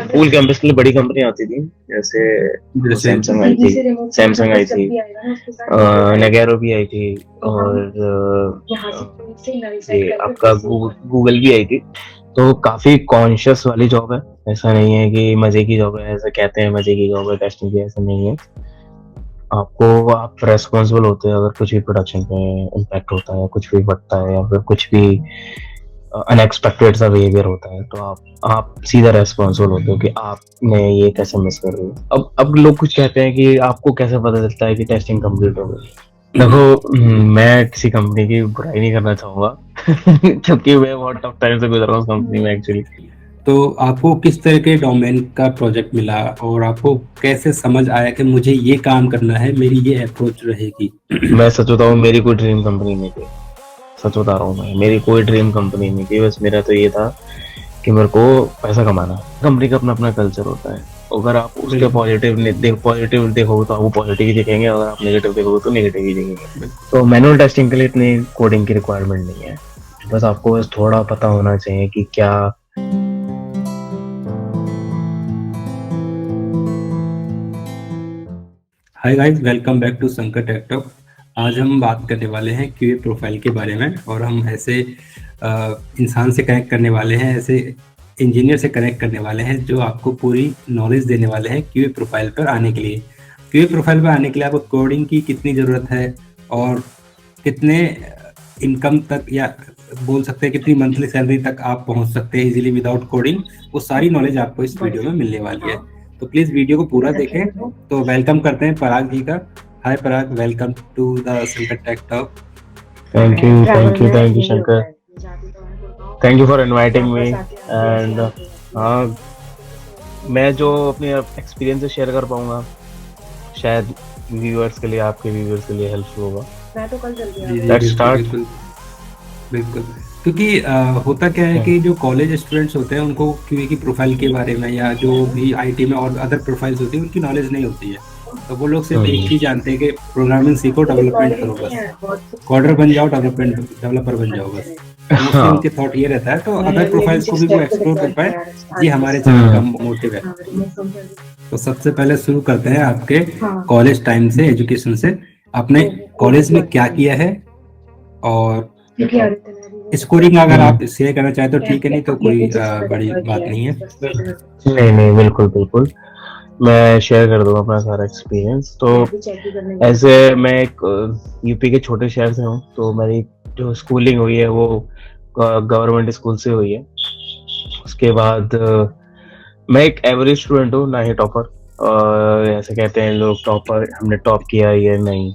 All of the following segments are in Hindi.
स्कूल कैंपस के लिए बड़ी कंपनी आती थी, जैसे जैसे सैमसंग आई थी, नगेरो भी आई थी, और ये आपका गूगल भी आई थी। तो काफी कॉन्शियस वाली जॉब है, ऐसा नहीं है कि मजे की जॉब है, ऐसा कहते हैं मजे की जॉब है टेस्टिंग की, ऐसा नहीं है। आपको आप रेस्पॉन्सिबल होते हैं, अगर कुछ भी प्रोडक्शन पे इम्पैक्ट होता है, कुछ भी बढ़ता है, या फिर कुछ भी अनएक्सपेक्टेड सा बिहेवियर होता है, तो आप सीधा रेस्पॉन्सिबल होते हो कि आपने ये कैसे मिस कर रहे हो। अब लोग कुछ कहते हैं कि आपको कैसे पता चलता है कि टेस्टिंग कंप्लीट हो गई। देखो, मैं किसी कंपनी की बुराई नहीं करना चाहूंगा क्योंकि मैं बहुत टफ टाइम से गुजर रहा हूँ उस कंपनी में एक्चुअली। तो आपको किस तरह के डोमेन का प्रोजेक्ट मिला और आपको कैसे समझ आया कि मुझे ये काम करना है, मेरी ये अप्रोच रहेगी? मैं सच बताऊं, मेरी कोई ड्रीम कंपनी नहीं थी। सच बता रहा हूँ मैं, मेरी कोई ड्रीम कंपनी नहीं थी। बस मेरा तो ये था कि मेरे को पैसा कमाना है। कंपनी का अपना अपना कल्चर होता है। अगर आप उसके पॉजिटिव देखोगे तो आपको पॉजिटिव ही दिखेंगे, अगर आप नेगेटिव देखोगे तो नेगेटिव ही दिखेंगे। तो मैनुअल टेस्टिंग के लिए इतनी कोडिंग की रिक्वायरमेंट नहीं है। बस आपको बस थोड़ा पता होना चाहिए कि क्या। Hi guys, welcome back to Sankat tech talk. आज हम बात करने वाले हैं क्यूए प्रोफाइल के बारे में, और हम ऐसे इंसान से कनेक्ट करने वाले हैं, ऐसे इंजीनियर से कनेक्ट करने वाले हैं जो आपको पूरी नॉलेज देने वाले हैं क्यूए प्रोफाइल पर आने के लिए। क्यूए प्रोफाइल पर आने के लिए आपको कोडिंग की कितनी ज़रूरत है और कितने इनकम तक, या बोल सकते हैं कितनी मंथली सैलरी तक आप पहुंच सकते हैं इजीली विदाउट कोडिंग, वो सारी नॉलेज आपको इस वीडियो में मिलने वाली है। तो प्लीज वीडियो को पूरा देखें। तो वेलकम करते हैं पराग जी का। Hi Parag, welcome to the Sankat tech talk. Thank you Shankar, thank you for inviting me. And हाँ, मैं जो अपने एक्सपीरियंस शेयर कर पाऊंगा शायद व्यूअर्स के लिए, आपके व्यूअर्स के लिए हेल्पफुल होगा। मैं तो कल जल्दी जी जी, लेट्स स्टार्ट। बिल्कुल बिल्कुल। क्योंकि होता क्या है कि जो कॉलेज स्टूडेंट्स होते हैं उनको क्यूए की प्रोफाइल के बारे में, या जो भी आईटी में और अदर प्रोफाइल्स होती है, उनकी नॉलेज नहीं होती है। तो वो लोग सिर्फ एक चीज जानते हैं कि प्रोग्रामिंग सीखो, डेवलपमेंट करो, बस कोडर बन जाओ, डेवलपर बन जाओ बस। मोस्टली उनके थॉट ये रहता है। तो अदर प्रोफाइल्स को भी वो एक्सप्लोर कर पाए, ये हमारे चैनल का मोटिव है। तो सबसे पहले शुरू करते हैं आपके कॉलेज टाइम से, एजुकेशन से। आपने कॉलेज में क्या किया है, और स्कोरिंग अगर आप शेयर करना चाहें तो ठीक है, नहीं तो कोई बड़ी बात नहीं है। नहीं, बिल्कुल बिल्कुल, मैं शेयर कर दूंगा अपना सारा एक्सपीरियंस। तो ऐसे मैं एक यूपी के छोटे शहर से हूँ, तो मेरी जो स्कूलिंग हुई है वो गवर्नमेंट स्कूल से हुई है। उसके बाद मैं एक एवरेज स्टूडेंट हूँ, ना ही टॉपर। ऐसे कहते हैं लोग टॉपर, हमने टॉप किया ये नहीं,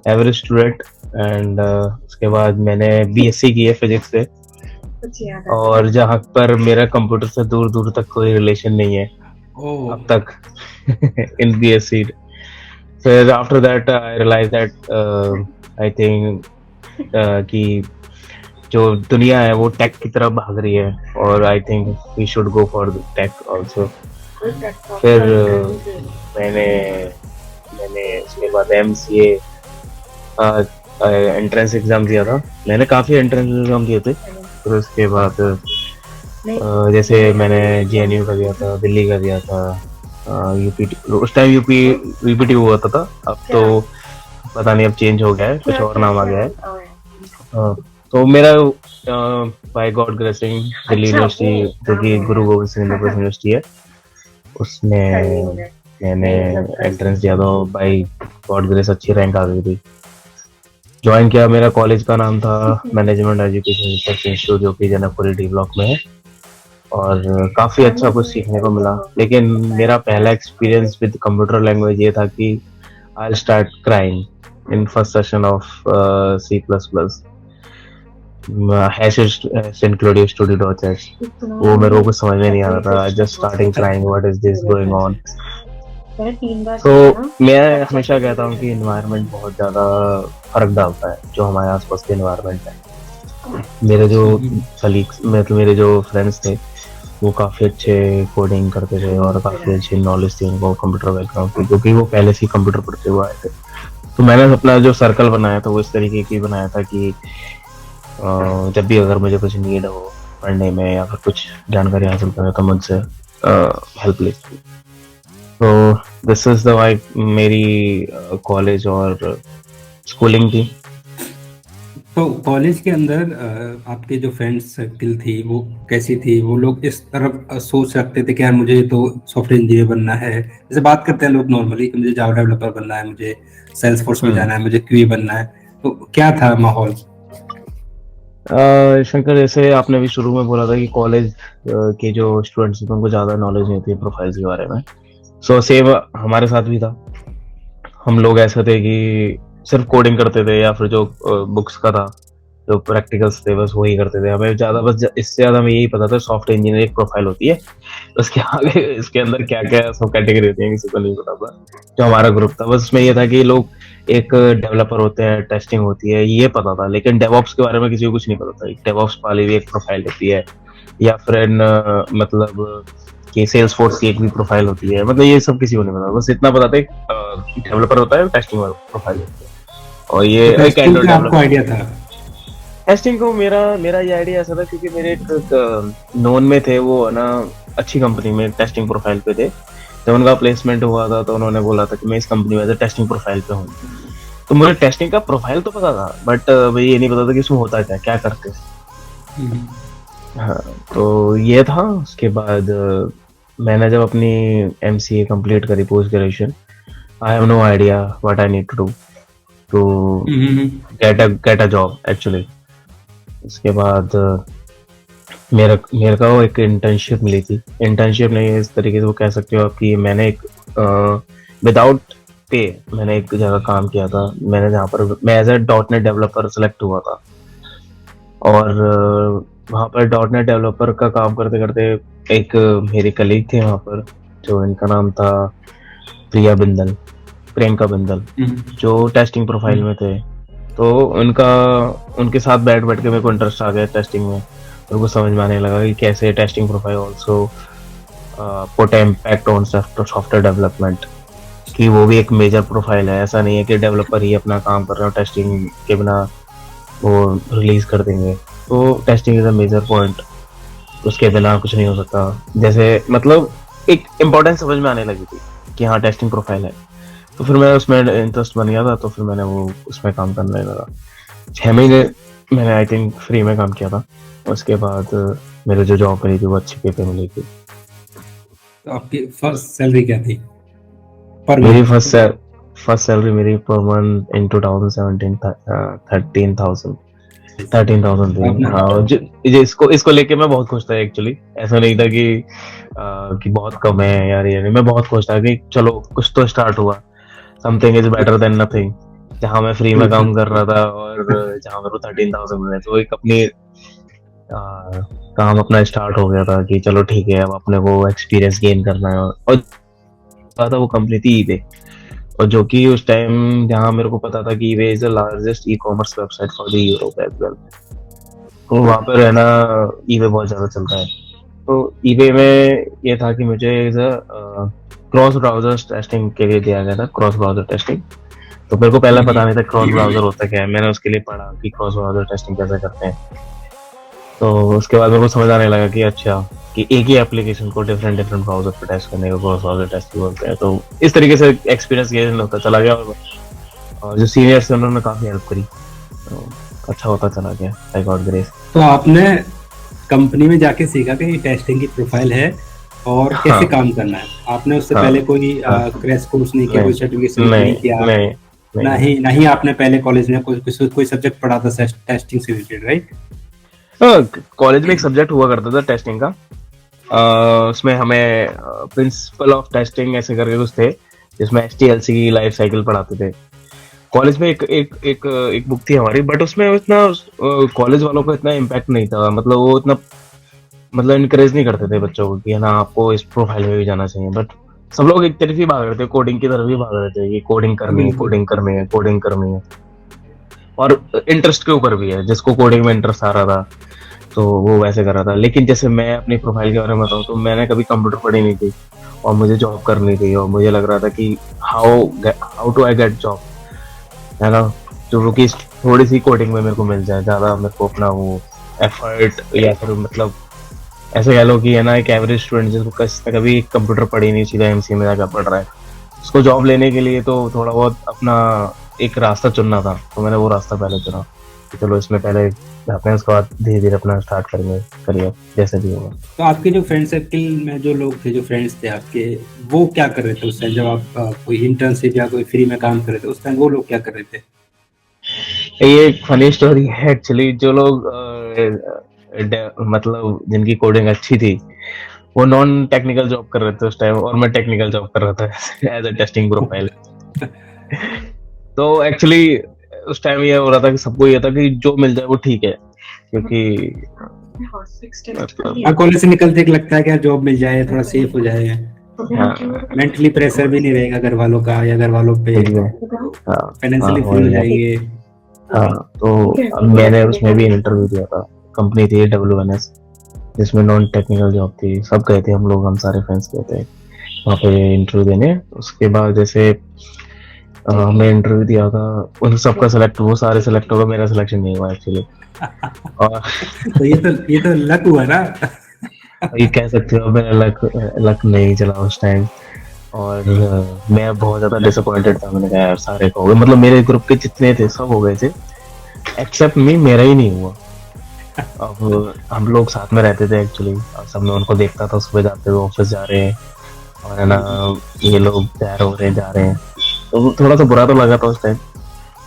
एवरेज स्टूडेंट। एंड उसके बाद मैंने बीएससी की है फिजिक्स से, और जहाँ पर मेरा कंप्यूटर से दूर दूर तक कोई रिलेशन नहीं है अब तक इन बीएससी। फिर after that I realise that I think कि जो दुनिया है वो टेक की तरफ भाग रही है, और I think we should go for tech also. फिर मैंने उसके बाद एमसीए एंट्रेंस एग्जाम दिया था। मैंने काफी एंट्रेंस एग्जाम दिए थे। फिर उसके बाद जैसे मैंने जेएनयू का दिया था, दिल्ली का दिया था, यूपी, उस टाइम यूपीटी हुआ था। अब तो पता नहीं, अब चेंज हो गया है, कुछ और नाम आ गया है। तो मेरा by God gracing Delhi University, जो कि गुरु गोविंद सिंह यूनिवर्सिटी है, उसमें मैंने एंट्रेंस दिया था। बाय गॉड ग्रेस अच्छी रैंक आ गई थी। ज्वाइन किया। मेरा कॉलेज का नाम था मैनेजमेंट एजुकेशन रिसर्च इंस्टीट्यूट, जो कि जनकपुरी डी ब्लॉक में है, और काफी अच्छा कुछ सीखने को मिला। लेकिन मेरा पहला एक्सपीरियंस विद कंप्यूटर लैंग्वेज ये था कि I start crying in first session of C++, include studio.h। वो मेरे को कुछ समझ में नहीं आ रहा था। Just starting crying, what is this going on. तो मैं हमेशा कहता हूँ कि इन्वायरमेंट बहुत ज्यादा फर्क डालता है, जो हमारे आसपास के इन्वायरमेंट है। मेरे जो कलीग्स, मेरे जो फ्रेंड्स थे, वो काफी अच्छे कोडिंग करते थे और काफी अच्छी नॉलेज थी उनको कंप्यूटर बैकग्राउंड की, क्योंकि वो पहले से कंप्यूटर पढ़ते हुए आए थे। तो मैंने अपना जो सर्कल बनाया था वो इस तरीके की बनाया था कि जब भी अगर मुझे कुछ नीड हो पढ़ने में या फिर कुछ जानकारी हासिल करना, तो मुझसे हेल्प ली थी। तो दिस इज द वाई मेरी कॉलेज और स्कूलिंग थी। तो कॉलेज के अंदर आपके जो फ्रेंड्स सर्किल थी वो कैसी थी? वो लोग इस तरफ सोच रखते थे कि यार मुझे तो सॉफ्टवेयर इंजीनियर बनना है, जैसे बात करते हैं लोग नॉर्मली कि मुझे जावा डेवलपर बनना है, मुझे सेल्स फोर्स में हम्म। जाना है, मुझे क्यूए बनना है, तो क्या था माहौल? शंकर, जैसे आपने अभी शुरू में बोला था कि कॉलेज के जो स्टूडेंट्स हैं उनको ज़्यादा नॉलेज नहीं होती प्रोफाइल्स के बारे में। सो सेम हमारे साथ भी था। हम लोग ऐसे थे कि सिर्फ कोडिंग करते थे, या फिर जो बुक्स का था, जो प्रैक्टिकल्स थे, बस वही करते थे। हमें ज़्यादा बस इससे ज़्यादा हमें यही पता था सॉफ्टवेयर इंजीनियर एक प्रोफाइल होती है, उसके आगे इसके अंदर क्या क्या सब कैटेगरी होती है किसी को नहीं पता था। जो हमारा ग्रुप था बस उसमें ये था कि लोग एक डेवलपर होते हैं, टेस्टिंग होती है, ये पता था। लेकिन डेवऑप्स के बारे में किसी को कुछ नहीं पता था। डेवऑप्स वाली भी एक प्रोफाइल होती है, या फिर मतलब कि सेल्स फोर्स की एक भी प्रोफाइल होती है, मतलब ये सब किसी को नहीं पता। बस इतना पता था डेवलपर होता है, टेस्टिंग प्रोफाइल होती है, और ये तो एक टेस्टिंग एंड्रॉइड का आपको डेवलपर। आइडिया था? टेस्टिंग को मेरा मेरा ये आइडिया ऐसा था क्योंकि मेरे एक नोन में थे, वो है ना अच्छी कंपनी में टेस्टिंग प्रोफाइल पे थे। जब उनका प्लेसमेंट हुआ था तो उन्होंने बोला था कि मैं इस कंपनी में टेस्टिंग प्रोफाइल पे हूँ। तो मुझे टेस्टिंग का प्रोफाइल तो पता था, बट भाई ये नहीं पता था कि इसमें होता क्या क्या करते हैं। हम्म। हाँ, तो ये था। उसके बाद मैंने जब अपनी एमसीए कंप्लीट करी, post graduation, I have no idea what I need to hmm. Get a job actually. उसके बाद मेरा मेरे को एक इंटर्नशिप मिली थी। इंटर्नशिप नहीं, इस तरीके से वो कह सकते हो आपकी, मैंने एक विदाउट पे मैंने एक जगह काम किया था। मैंने जहाँ पर मैं as a dot net developer select हुआ था, और वहाँ पर डॉट नेट डेवलपर का काम करते करते एक मेरे कलीग थे वहाँ पर, जो इनका नाम था प्रिया बिंदल, प्रियंका बिंदल, हम्म। जो टेस्टिंग प्रोफाइल में थे। तो उनका उनके साथ बैठ बैठ के मेरे को इंटरेस्ट आ गया टेस्टिंग में। मेरे को समझ में आने लगा कि कैसे testing profile also put impact on software development, कि वो भी एक मेजर प्रोफाइल है। ऐसा नहीं है कि डेवलपर ही अपना काम कर रहे हो, टेस्टिंग के बिना वो रिलीज कर देंगे। तो testing is a major point, उसके बिना कुछ नहीं हो सकता। जैसे मतलब एक इम्पोर्टेंस समझ में आने लगी थी कि हाँ टेस्टिंग प्रोफाइल है। तो फिर मैं उसमें इंटरेस्ट बन गया था, तो फिर मैंने वो उसमें काम करने लगा। 6 महीने मैंने आई थिंक फ्री में काम किया था। उसके बाद मेरे जो जॉब मिली थी वो अच्छी पे मिली थी। तो आपकी फर्स्ट सैलरी क्या थी पर मेरी मंथ? फर्स्ट सैलरी मेरी पर मंथ इन 2017 था 13,000। 13,000 थी। आपने हाँ, इसको इसको लेके मैं बहुत खुश था एक्चुअली। ऐसा नहीं था कि बहुत कम है यार, ये नहीं, मैं बहुत खुश था कि चलो कुछ तो स्टार्ट हुआ। Something is better than nothing. जहाँ मैं फ्री में बिल्कुल। काम कर रहा था, और जहाँ मेरे को 13,000 मिले, तो एक अपनी काम अपना स्टार्ट हो गया था कि चलो ठीक है, अब अपने को एक्सपीरियंस गेन करना है। और था वो कंपनी थी ईबे, और जो कि उस टाइम जहाँ मेरे को पता था कि eBay is the largest e commerce website for the Europe as well. तो वहाँ पर रहना, ईबे बहुत ज्यादा चलता है। तो ईबे में ये था कि मुझे as a cross browser testing के लिए दिया गया था, क्रॉस ब्राउजर टेस्टिंग। तो मेरे को पहले पता नहीं था क्रॉस ब्राउजर होता क्या है। मैंने उसके लिए पढ़ा कि क्रॉस ब्राउजर टेस्टिंग कैसे करते हैं। तो उसके बाद मेरे को समझ आने लगा कि अच्छा, कि एक ही एप्लीकेशन को डिफरेंट डिफरेंट ब्राउजर पे टेस्ट करने को क्रॉस ब्राउजर टेस्टिंग बोलते हैं। तो इस तरीके से एक्सपीरियंस गेन होता चला गया, और जो सीनियर्स थे उन्होंने काफी हेल्प करी, तो अच्छा होता चला गया, आई गॉट ग्रेस। तो आपने कंपनी में जाके सीखा कि टेस्टिंग की प्रोफाइल है और कैसे हाँ काम करना है? आपने उससे हाँ पहले कोई हाँ। क्रैश कोर्स नहीं किया, नहीं कोई सर्टिफिकेशन नहीं नहीं किया? नहीं नहीं ना नहीं। ही ना ही आपने पहले कॉलेज में कोई सब्जेक्ट पढ़ा था टेस्टिंग से रिलेटेड, राइट? कॉलेज में एक सब्जेक्ट हुआ करता था टेस्टिंग का। उसमें हमें प्रिंसिपल ऑफ टेस्टिंग ऐसे करके कुछ थे, जिसमें एचटीएलसी की लाइफ साइकिल पढ़ाते थे। कॉलेज में एक बुक थी हमारी, बट उसमें इतना कॉलेज वालों का इतना इम्पैक्ट नहीं था। मतलब वो इतना मतलब इनकरेज नहीं करते थे बच्चों को कि है ना आपको इस प्रोफाइल में भी जाना चाहिए। बट सब लोग एक तरफ ही भाग रहे थे, कोडिंग की तरफ ही भाग रहे थे कि कोडिंग करनी है, बिल्कुल। कोडिंग करनी है, कोडिंग करनी है। और इंटरेस्ट के ऊपर भी है, जिसको कोडिंग में इंटरेस्ट आ रहा था तो वो वैसे कर रहा था। लेकिन जैसे मैं अपनी प्रोफाइल के बारे में बताऊँ, तो मैंने कभी कंप्यूटर पढ़ी नहीं थी, और मुझे जॉब करनी थी, और मुझे लग रहा था कि how how to I get job, है ना। तो कि थोड़ी सी कोडिंग में मेरे को मिल जाए, ज्यादा मेरे को अपना वो एफर्ट या फिर मतलब ऐसे कह लो कि है ना, एक एवरेज स्टूडेंट जिसको कभी कंप्यूटर पढ़ी नहीं, सीधा एमसीए में जाकर पढ़ रहा है, उसको जॉब लेने के लिए तो थोड़ा बहुत अपना एक रास्ता चुनना था, तो मैंने वो रास्ता पहले चुना कि चलो इसमें पहले जाते हैं, उसके बाद धीरे धीरे अपना स्टार्ट करेंगे करियर जैसे भी होगा। तो आपके जो फ्रेंड सर्किल में जो लोग थे, जो फ्रेंड्स थे आपके, वो क्या कर रहे थे उस टाइम जब आप कोई इंटर्नशिप या कोई फ्री में काम कर रहे थे, उस टाइम वो लोग क्या कर रहे थे? ये एक फनी स्टोरी है एक्चुअली। जो लोग मतलब जिनकी कोडिंग अच्छी थी, वो नॉन टेक्निकल जॉब कर रहे थे उस टाइम, और मैं टेक्निकल जॉब कर रहा था एज अ टेस्टिंग प्रोफाइल। तो एक्चुअली उस टाइम ये हो रहा था कि सबको ये था कि जो मिल जाए वो ठीक है, क्योंकि मतलब कॉलेज से निकलते ही लगता है कि यार जॉब मिल जाए, थोड़ा सेफ हो जाए, हाँ मेंटली प्रेशर भी नहीं रहेगा घर वालों का या घर वालों पे, हाँ हाँ फाइनेंशियली फ्री हो वही है। जाएंगे। हाँ, तो अब मैंने उसमें भी इंटरव्यू दिया था। कंपनी थी WNS, जिसमें नॉन टेक्निकल जॉब थी। सब गए थे हम लोग, हम सारे फ्रेंड्स गए थे वहाँ पे इंटरव्यू देने। उसके बाद जैसे मैं इंटरव्यू दिया था, उन सबका सेलेक्ट, वो सारे सेलेक्ट हो गए, मेरा सिलेक्शन नहीं हुआ एक्चुअली। और तो ये तो लक हुआ ना। ये कह सकते हो मेरा लक लक नहीं चला उस टाइम। और मैं बहुत ज्यादा डिसअपॉइंटेड था। मैंने कहा यार सारे हो गए, मतलब मेरे ग्रुप के जितने थे सब हो गए थे, एक्सेप्ट मी, मेरा ही नहीं हुआ। अब हम लोग साथ में रहते थे एक्चुअली, सब मैं उनको देखता था सुबह जाते हुए ऑफिस जा रहे हैं, और है ना ये लोग तैयार हो रहे हैं जा रहे हैं, तो थोड़ा सा बुरा तो लगा था उस टाइम।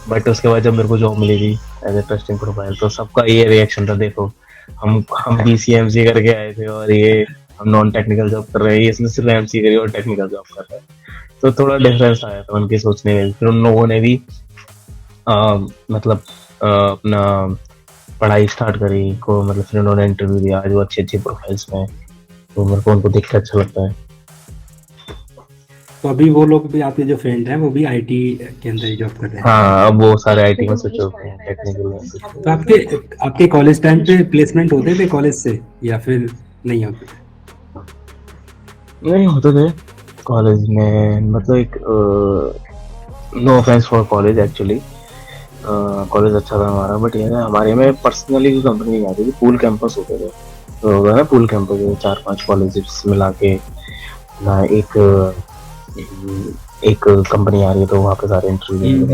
बट उसके बाद जब मेरे को जॉब मिली थी एज ए टेस्टिंग प्रोफाइल, तो सबका ये रिएक्शन था, देखो हम BCMC करके आए थे और ये हम नॉन टेक्निकल जॉब कर रहे हैं, ये इसने सिर्फ MC करी और टेक्निकल जॉब कर रहा है। तो थोड़ा डिफरेंस आया था उनके सोचने में। फिर उन लोगों ने भी मतलब अपना पढ़ाई स्टार्ट करी को, मतलब फिर उन्होंने इंटरव्यू दिया। आज वो अच्छी अच्छी प्रोफाइल्स में, तो मेरे को उनको देख के अच्छा लगता है। तो अभी वो लोग भी, आपके जो फ्रेंड हैं, वो भी आईटी के अंदर ही जॉब कर रहे हैं? हाँ, अब वो सारे IT में स्विच हो गए हैं, टेक्निकल में switch हो तो गए आपके कॉलेज टाइम पे प्लेसमेंट होते थे कॉलेज से या फिर नहीं होते थे? हैं। नहीं होते थे कॉलेज में, मतलब एक no offence for college actually, college अच्छा था हमारा, बट ये है हमारे में पर्सनली कोई कंपनी नहीं आती थी, पूल कैंपस होते थे। तो होगा ना पूल कैंपस, 4-5 कॉलेजेस मिला के ना एक कंपनी आ रही है, तो वहाँ पे सारे इंटरव्यू।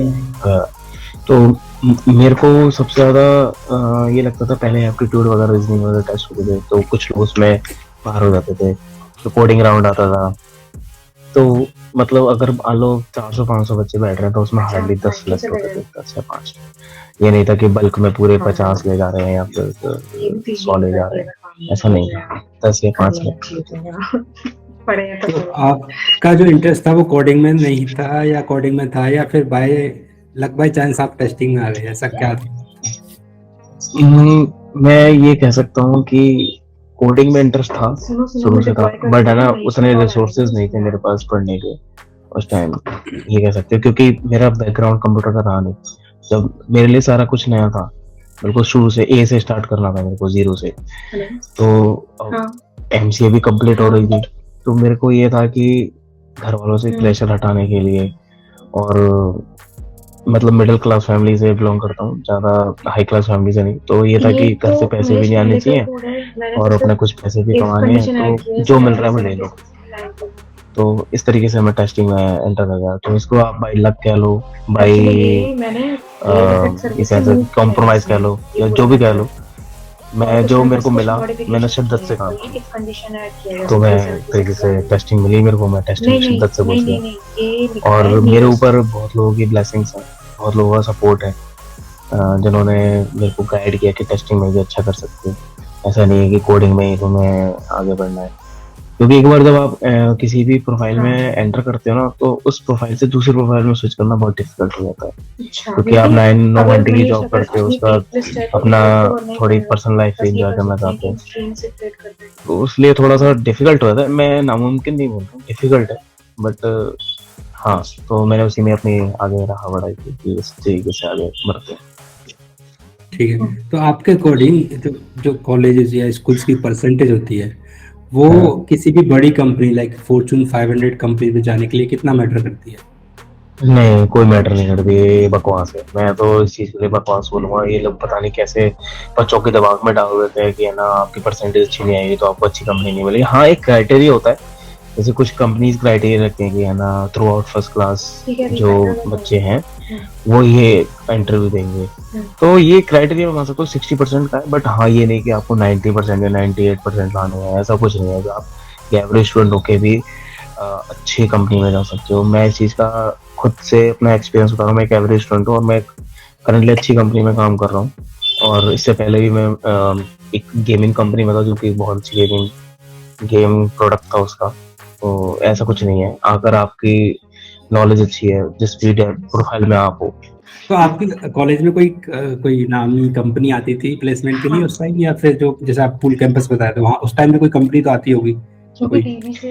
तो मेरे को सबसे ज्यादा ये लगता था, पहले एप्टीट्यूड वगैरह रीजनिंग वगैरह टेस्ट होते थे, तो कुछ लोग उसमें बाहर हो जाते थे, तो कोडिंग राउंड आता था। तो मतलब अगर मान लो 400-500 बच्चे बैठ रहे हैं, तो उसमें हार्डली 10 सिलेक्ट होते थे, 10 या 5। ये नहीं था कि बल्क में पूरे 50 ले जा रहे हैं या फिर 100 ले जा रहे हैं, ऐसा नहीं था, 10 या 5 तो आपका जो इंटरेस्ट था वो कोडिंग में नहीं था या कोडिंग में था, या फिर बाय लक बाय चांस आप टेस्टिंग में आ गए, ऐसा क्या था? मैं ये कह सकता हूँ कि कोडिंग में इंटरेस्ट था, शुरू से था, बट है ना उतने रिसोर्सेज नहीं थे मेरे पास पढ़ने के उस टाइम, ये कह सकते हो, क्योंकि मेरा बैकग्राउंड कंप्यूटर का रहा नहीं। जब मेरे लिए सारा कुछ नया था, मेरे को शुरू से A से स्टार्ट करना था, मेरे को 0 से। तो MCA भी कंप्लीट हो रही थी, तो मेरे को ये था कि घर वालों से प्रेशर हटाने के लिए, और मतलब मिडिल क्लास फैमिली से बिलोंग करता हूँ, ज्यादा हाई क्लास फैमिली से नहीं, तो ये था कि घर से पैसे भी नहीं आने चाहिए और अपने कुछ पैसे भी कमाने हैं, तो जो मिल रहा है वो ले लो। तो इस तरीके से मैं टेस्टिंग में एंटर कर गया। तो इसको आप बाई लक कह लो, बाई इस कॉम्प्रोमाइज कह लो, या जो भी कह लो, मैं जो मेरे को मिला, मैंने शिद्दत से काम किया, तो मैं तरीके से टेस्टिंग मिली मेरे को, मैं टेस्टिंग शिद्दत से घुस गया। और मेरे ऊपर बहुत लोगों की ब्लेसिंग्स है, बहुत लोगों का सपोर्ट है, जिन्होंने मेरे को गाइड किया कि टेस्टिंग में भी अच्छा कर सकते हो, ऐसा नहीं है कि कोडिंग में ही तुम्हें आगे बढ़ना है। क्योंकि एक बार जब आप किसी भी प्रोफाइल में एंटर करते हो ना, तो उस प्रोफाइल से दूसरी प्रोफाइल में स्विच करना बहुत डिफिकल्ट हो जाता है, क्योंकि आप 9 घंटे की जॉब करते हो, उसका अपना थोड़ी पर्सनल लाइफ एंजॉय करना चाहते हो, तो इसलिए थोड़ा सा डिफिकल्ट हो जाता है। मैं नामुमकिन नहीं बोलता, डिफिकल्ट है, बट हाँ, तो मैंने उसी में अपनी आगे राह बढ़ाई थी कि इस तरीके से आगे बढ़ते हैं। ठीक है, तो आपके अकॉर्डिंग जो कॉलेजेस या स्कूल्स की परसेंटेज होती है, वो किसी भी बड़ी कंपनी लाइक फॉर्चून 500 कंपनी में जाने के लिए कितना मैटर करती है? नहीं, कोई मैटर नहीं करती, ये बकवास है। मैं तो इस चीज़ के लिए बकवास बोलूँगा। ये लोग पता नहीं कैसे बच्चों के दिमाग में डाल देते हैं कि है ना, आपकी परसेंटेज अच्छी नहीं आएगी तो आपको अच्छी कंपनी नहीं मिलेगी। हाँ, एक क्राइटेरिया होता है, जैसे कुछ कंपनीज क्राइटेरिया रखती हैं कि है ना, थ्रू आउट फर्स्ट क्लास जो बच्चे हैं वो ये इंटरव्यू देंगे। तो ये क्राइटेरिया मैं मान सकता हूँ 60% का है, बट हाँ, ये नहीं कि आपको 90% या 98% लाने हैं, ऐसा कुछ नहीं है। आप एवरेज स्टूडेंट होके भी अच्छी कंपनी में जा सकते हो। मैं इस चीज़ का खुद से अपना एक्सपीरियंस बता रहा हूँ। मैं एक एवरेज स्टूडेंट हूँ और मैं करंटली अच्छी कंपनी में काम कर रहा हूँ। और इससे पहले भी मैं एक गेमिंग कंपनी में था, जो कि बहुत अच्छी गेम प्रोडक्ट था उसका। तो ऐसा कुछ नहीं है, अगर आपकी नॉलेज अच्छी है जिस भी प्रोफाइल में आप हो। तो आपके कॉलेज में कोई नामी कंपनी आती थी प्लेसमेंट के लिए उस टाइम, या फिर जो जैसे आप पूल कैंपस बताया था वहाँ उस टाइम में कोई कंपनी तो आती होगी कोई,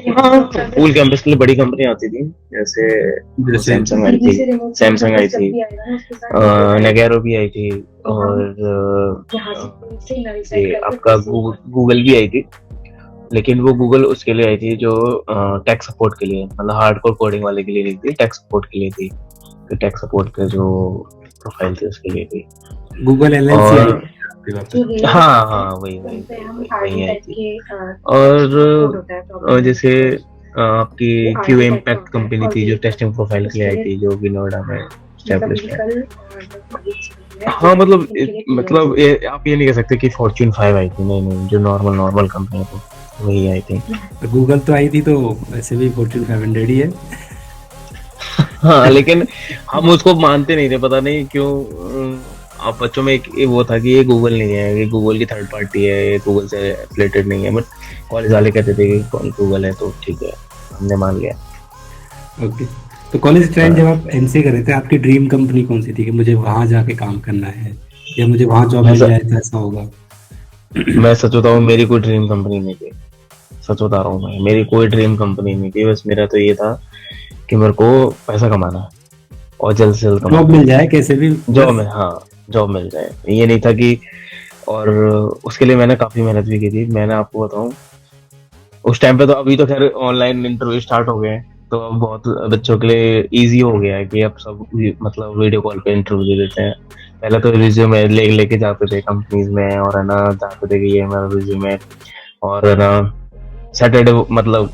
हाँ, पूल कैंपस के लिए बड़ी कंपनी आती थी, जैसे जैसे सैमसंग आई थी, सैमसंग आई थी, नगेरो भी आई थी, और ये आपका गूगल भी आई थी। लेकिन वो गूगल उसके लिए आई थी जो टेक सपोर्ट के लिए, मतलब हार्डकोर कोडिंग वाले के लिए नहीं थी, टेक सपोर्ट के लिए थी। तो टेक सपोर्ट के जो प्रोफाइल थी उसके लिए थी। गूगल एलएलसी आई और थी आपकी बात है? हाँ हाँ, वही आई थी। और जैसे आपकी क्यू इम्पैक्ट कंपनी थी जो टेस्टिंग प्रोफाइल के लिए आई थी, जो भी नोएडा में एस्टेब्लिश है। हाँ, मतलब आप ये नहीं कह सकते कि फॉर्च्यून 5 आई थी, नहीं नहीं, जो नॉर्मल कंपनी थी वही आई थी। तो गूगल तो आई थी तो वैसे भी फॉर्च्यून 500 ही है। हाँ, लेकिन हम उसको मानते नहीं थे, पता नहीं क्यों। आप बच्चों में एक ये वो था कि ये गूगल नहीं है, ये गूगल की थर्ड पार्टी है, ये गूगल से रिलेटेड नहीं है। बट कॉलेज वाले कहते थे कि कौन गूगल है, तो ठीक है, हमने मान लिया। ओके। तो कॉलेज टाइम जब आप एमसीए कर रहे थे, आपकी ड्रीम कंपनी कौन सी थी कि मुझे वहां जाके काम करना है या मुझे वहां जॉब मैं मिल स, जाए तो ऐसा होगा? मैं सच बताऊं, मेरी कोई ड्रीम कंपनी नहीं थी। सच बता रहा हूँ मैं, मेरी कोई ड्रीम कंपनी नहीं थी। बस मेरा तो ये था कि मेरे को पैसा कमाना है और जल्द से जल्द जॉब कमाना मिल है। जाए कैसे भी जॉब बस। में, हाँ, जॉब मिल जाए, ये नहीं था कि। और उसके लिए मैंने काफी मेहनत भी की थी। मैंने आपको बताऊं, उस टाइम पे तो, अभी तो खैर ऑनलाइन इंटरव्यू स्टार्ट हो गए हैं, तो अब बहुत बच्चों के लिए इजी हो गया है कि अब सब मतलब वीडियो कॉल पे इंटरव्यू दे देते हैं। पहले तो रिज्यूमे लेके जाते थे कंपनीज में, और है ना, जाते थे कि ये मेरा रिज्यूमे, और है ना, सैटरडे मतलब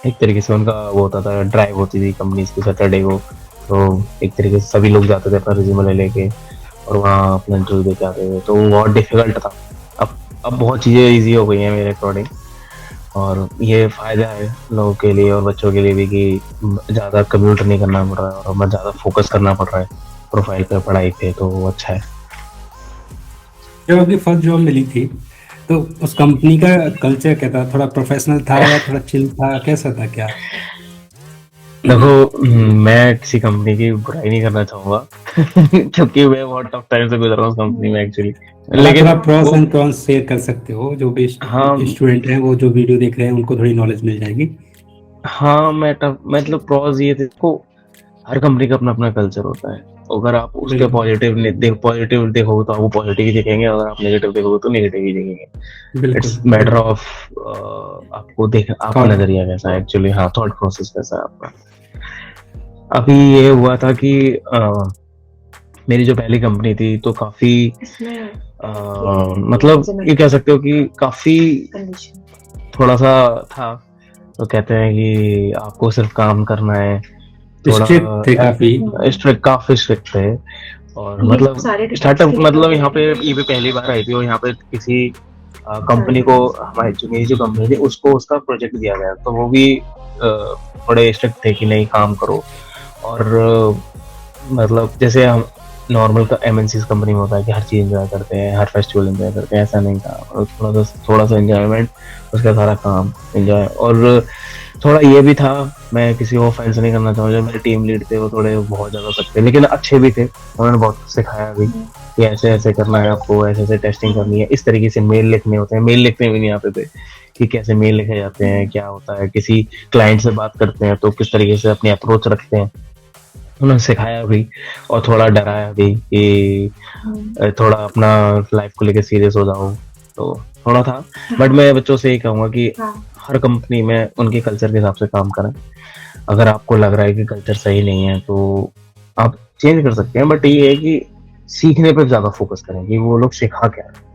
एक तरीके से उनका वो होता था, ड्राइव होती थी कंपनीज की सैटरडे को। तो एक तरीके से सभी लोग जाते थे अपना रिज्यूमे लेके, और वहाँ अपना इंटरव्यू देके आते थे, तो वो बहुत डिफिकल्ट था। अब बहुत चीज़ें इजी हो गई हैं मेरे अकॉर्डिंग। और ये फायदा है लोगों के लिए और बच्चों के लिए भी कि ज़्यादा कम्यूट नहीं करना पड़ रहा है, और मैं ज़्यादा फोकस करना पड़ रहा है प्रोफाइल पे, पढ़ाई पे, तो वो अच्छा है। जब आपकी फर्स्ट जॉब मिली थी तो उस कंपनी का कल्चर क्या था? थोड़ा प्रोफेशनल था या थोड़ा चिल था, कैसा था क्या? देखो, मैं किसी कंपनी की बुराई नहीं करना चाहूंगा क्योंकि मैं बहुत टफ टाइम से गुजर रहा हूँ उस कंपनी में एक्चुअली। पर आप थोड़ा लेकिन प्रोस वो, एंड कॉन्स शेयर कर सकते हो, जो भी हाँ स्टूडेंट हैं वो जो वीडियो देख रहे हैं उनको थोड़ी नॉलेज मिल जाएगी। हाँ, मैं टफ मतलब प्रॉज ये देखो, हर कंपनी का अपना अपना कल्चर होता है। अगर आप उसके बिल्कुल। पॉजिटिव देखोगे तो आपको पॉजिटिव ही दिखेंगे, अगर आप नेगेटिव देखोगे तो नेगेटिव ही दिखेंगे। बिल्कुल इट्स मैटर बिल्कुल। ऑफ आपको देख, आपका थॉट। नजरिया कैसा है एक्चुअली, हाँ, थॉट प्रोसेस कैसा है आपका। अभी ये हुआ था कि मेरी जो पहली कंपनी थी तो काफी मतलब ये कह सकते हो कि काफी थोड़ा सा था। तो कहते हैं कि आपको सिर्फ काम करना है, थोड़ा स्ट्रिक्ट थे काफी। स्ट्रिक्ट, काफी स्ट्रिक्ट थे। और मतलब स्टार्टअप, मतलब यहाँ पे ये भी पहली बार आई थी, और यहाँ पे किसी कंपनी को, हमारी जो मेरी जो कंपनी थी उसको उसका प्रोजेक्ट दिया गया, तो वो भी थोड़े स्ट्रिक्ट थे कि नहीं, काम करो। और मतलब जैसे हम नॉर्मल का एमएनसी कंपनी में होता है कि हर चीज एंजॉय करते हैं, हर फेस्टिवल एंजॉय करते हैं, ऐसा नहीं था। और थोड़ा सा एंजॉयमेंट, उसका सारा काम एंजॉय। और थोड़ा ये भी था, मैं किसी को ऑफेंस नहीं करना चाहूँगा, जो मेरे टीम लीड थे वो थोड़े बहुत ज्यादा सख्त थे, लेकिन अच्छे भी थे। उन्होंने बहुत कुछ सिखाया भी कि ऐसे ऐसे करना है आपको, ऐसे ऐसे टेस्टिंग करनी है, इस तरीके से मेल लिखने होते हैं। मेल लिखने भी नहीं आते थे कि कैसे मेल लिखे जाते हैं, क्या होता है, किसी क्लाइंट से बात करते हैं तो किस तरीके से अपनी अप्रोच रखते हैं, उन्होंने सिखाया भी। और थोड़ा डराया भी कि थोड़ा अपना लाइफ को लेके सीरियस हो जाओ, तो थोड़ा था। बट मैं बच्चों से ये कहूंगा कि हर कंपनी में उनके कल्चर के हिसाब से काम करें। अगर आपको लग रहा है कि कल्चर सही नहीं है तो आप चेंज कर सकते हैं, बट ये है कि सीखने पे ज़्यादा फोकस करें कि वो लोग सिखा क्या रहे हैं।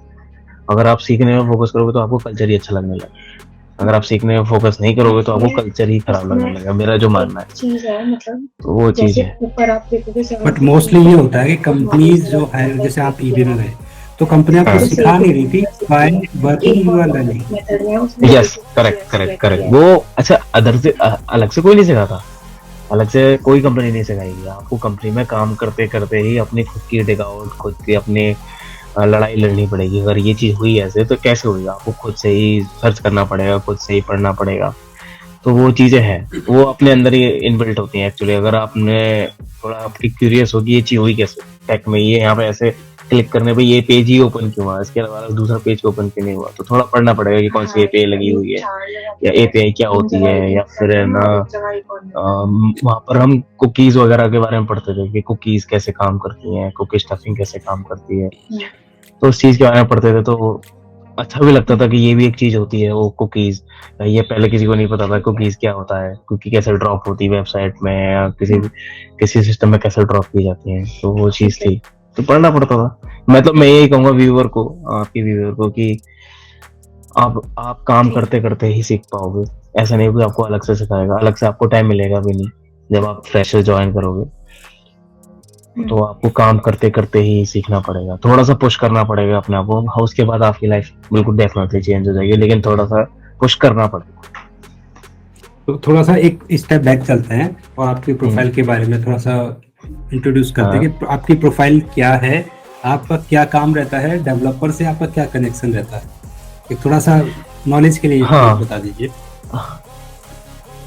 अगर आप सीखने में फोकस करोगे तो आपको कल्चर ही अच्छा लगने लगेगा। अगर आप सीखने में फोकस नहीं करोगे तो आपको कल्चर ही खराब लगने लगेगा, मेरा जो मानना है। चीज़ है मतलब तो वो चीज़ है। ऊपर आप देखोगे बट मोस्टली ये होता है कि कंपनीज जो है, जैसे आप ईबी में गए तो कंपनी आपको हाँ। सिखा नहीं रही थी, by working you are learning. Yes, correct correct correct. वो अच्छा, अदर से अलग से कोई नहीं सिखाता, अलग से कोई कंपनी नहीं सिखाएगी आपको। कंपनी में काम करते करते ही अपनी खुद की टेकआउट, खुद की अपने लड़ाई लड़नी पड़ेगी। अगर ये चीज़ हुई ऐसे तो कैसे हुई, आपको खुद से ही सर्च करना पड़ेगा, खुद से ही पढ़ना पड़ेगा। तो वो चीज़ें हैं, वो अपने अंदर ही इनबिल्ट होती हैं एक्चुअली। अगर आपने थोड़ा आपकी क्यूरियस होगी ये चीज़ हुई कैसे टेक में, ये यहाँ पे ऐसे क्लिक करने पे ये पेज ही ओपन क्यों हुआ, इसके अलावा दूसरा पेज ओपन क्यों नहीं हुआ, तो थोड़ा पढ़ना पड़ेगा कि कौन सी एपीआई लगी हुई है, या एपीआई क्या होती है, या फिर है ना वहाँ पर हम कुकीज वगैरह के बारे में पढ़ते थे कि कुकीज कैसे काम करती हैं, कुकी स्टफिंग कैसे काम करती है। तो उस चीज़ के बारे में पढ़ते थे, तो अच्छा भी लगता था कि ये भी एक चीज़ होती है वो कुकीज। ये पहले किसी को नहीं पता था कुकीज क्या होता है, कुकी कैसे ड्रॉप होती है वेबसाइट में या किसी सिस्टम में कैसे ड्रॉप की जाती है, तो वो चीज़ थी, तो पढ़ना पड़ता था। मतलब मैं यही कहूँगा व्यूअर को, आपके व्यूअर को, कि आप काम करते करते ही सीख पाओगे। ऐसा नहीं कि आपको अलग से सिखाएगा, अलग से आपको टाइम मिलेगा भी नहीं जब आप फ्रेशर ज्वाइन करोगे। तो आपको काम करते करते ही सीखना पड़ेगा, थोड़ा सा पुश करना पड़ेगा अपने आप को। उसके बाद आपकी लाइफ बिल्कुल डेफिनेटली चेंज हो जाएगी, लेकिन थोड़ा सा पुश करना पड़ेगा। तो थोड़ा सा एक स्टेप बैक चलते हैं और आपकी प्रोफाइल के बारे में थोड़ा सा इंट्रोड्यूस करते हैं कि आपकी प्रोफाइल क्या है, आपका क्या काम रहता है, डेवलपर से आपका क्या कनेक्शन रहता है, एक थोड़ा सा नॉलेज के लिए बता दीजिए।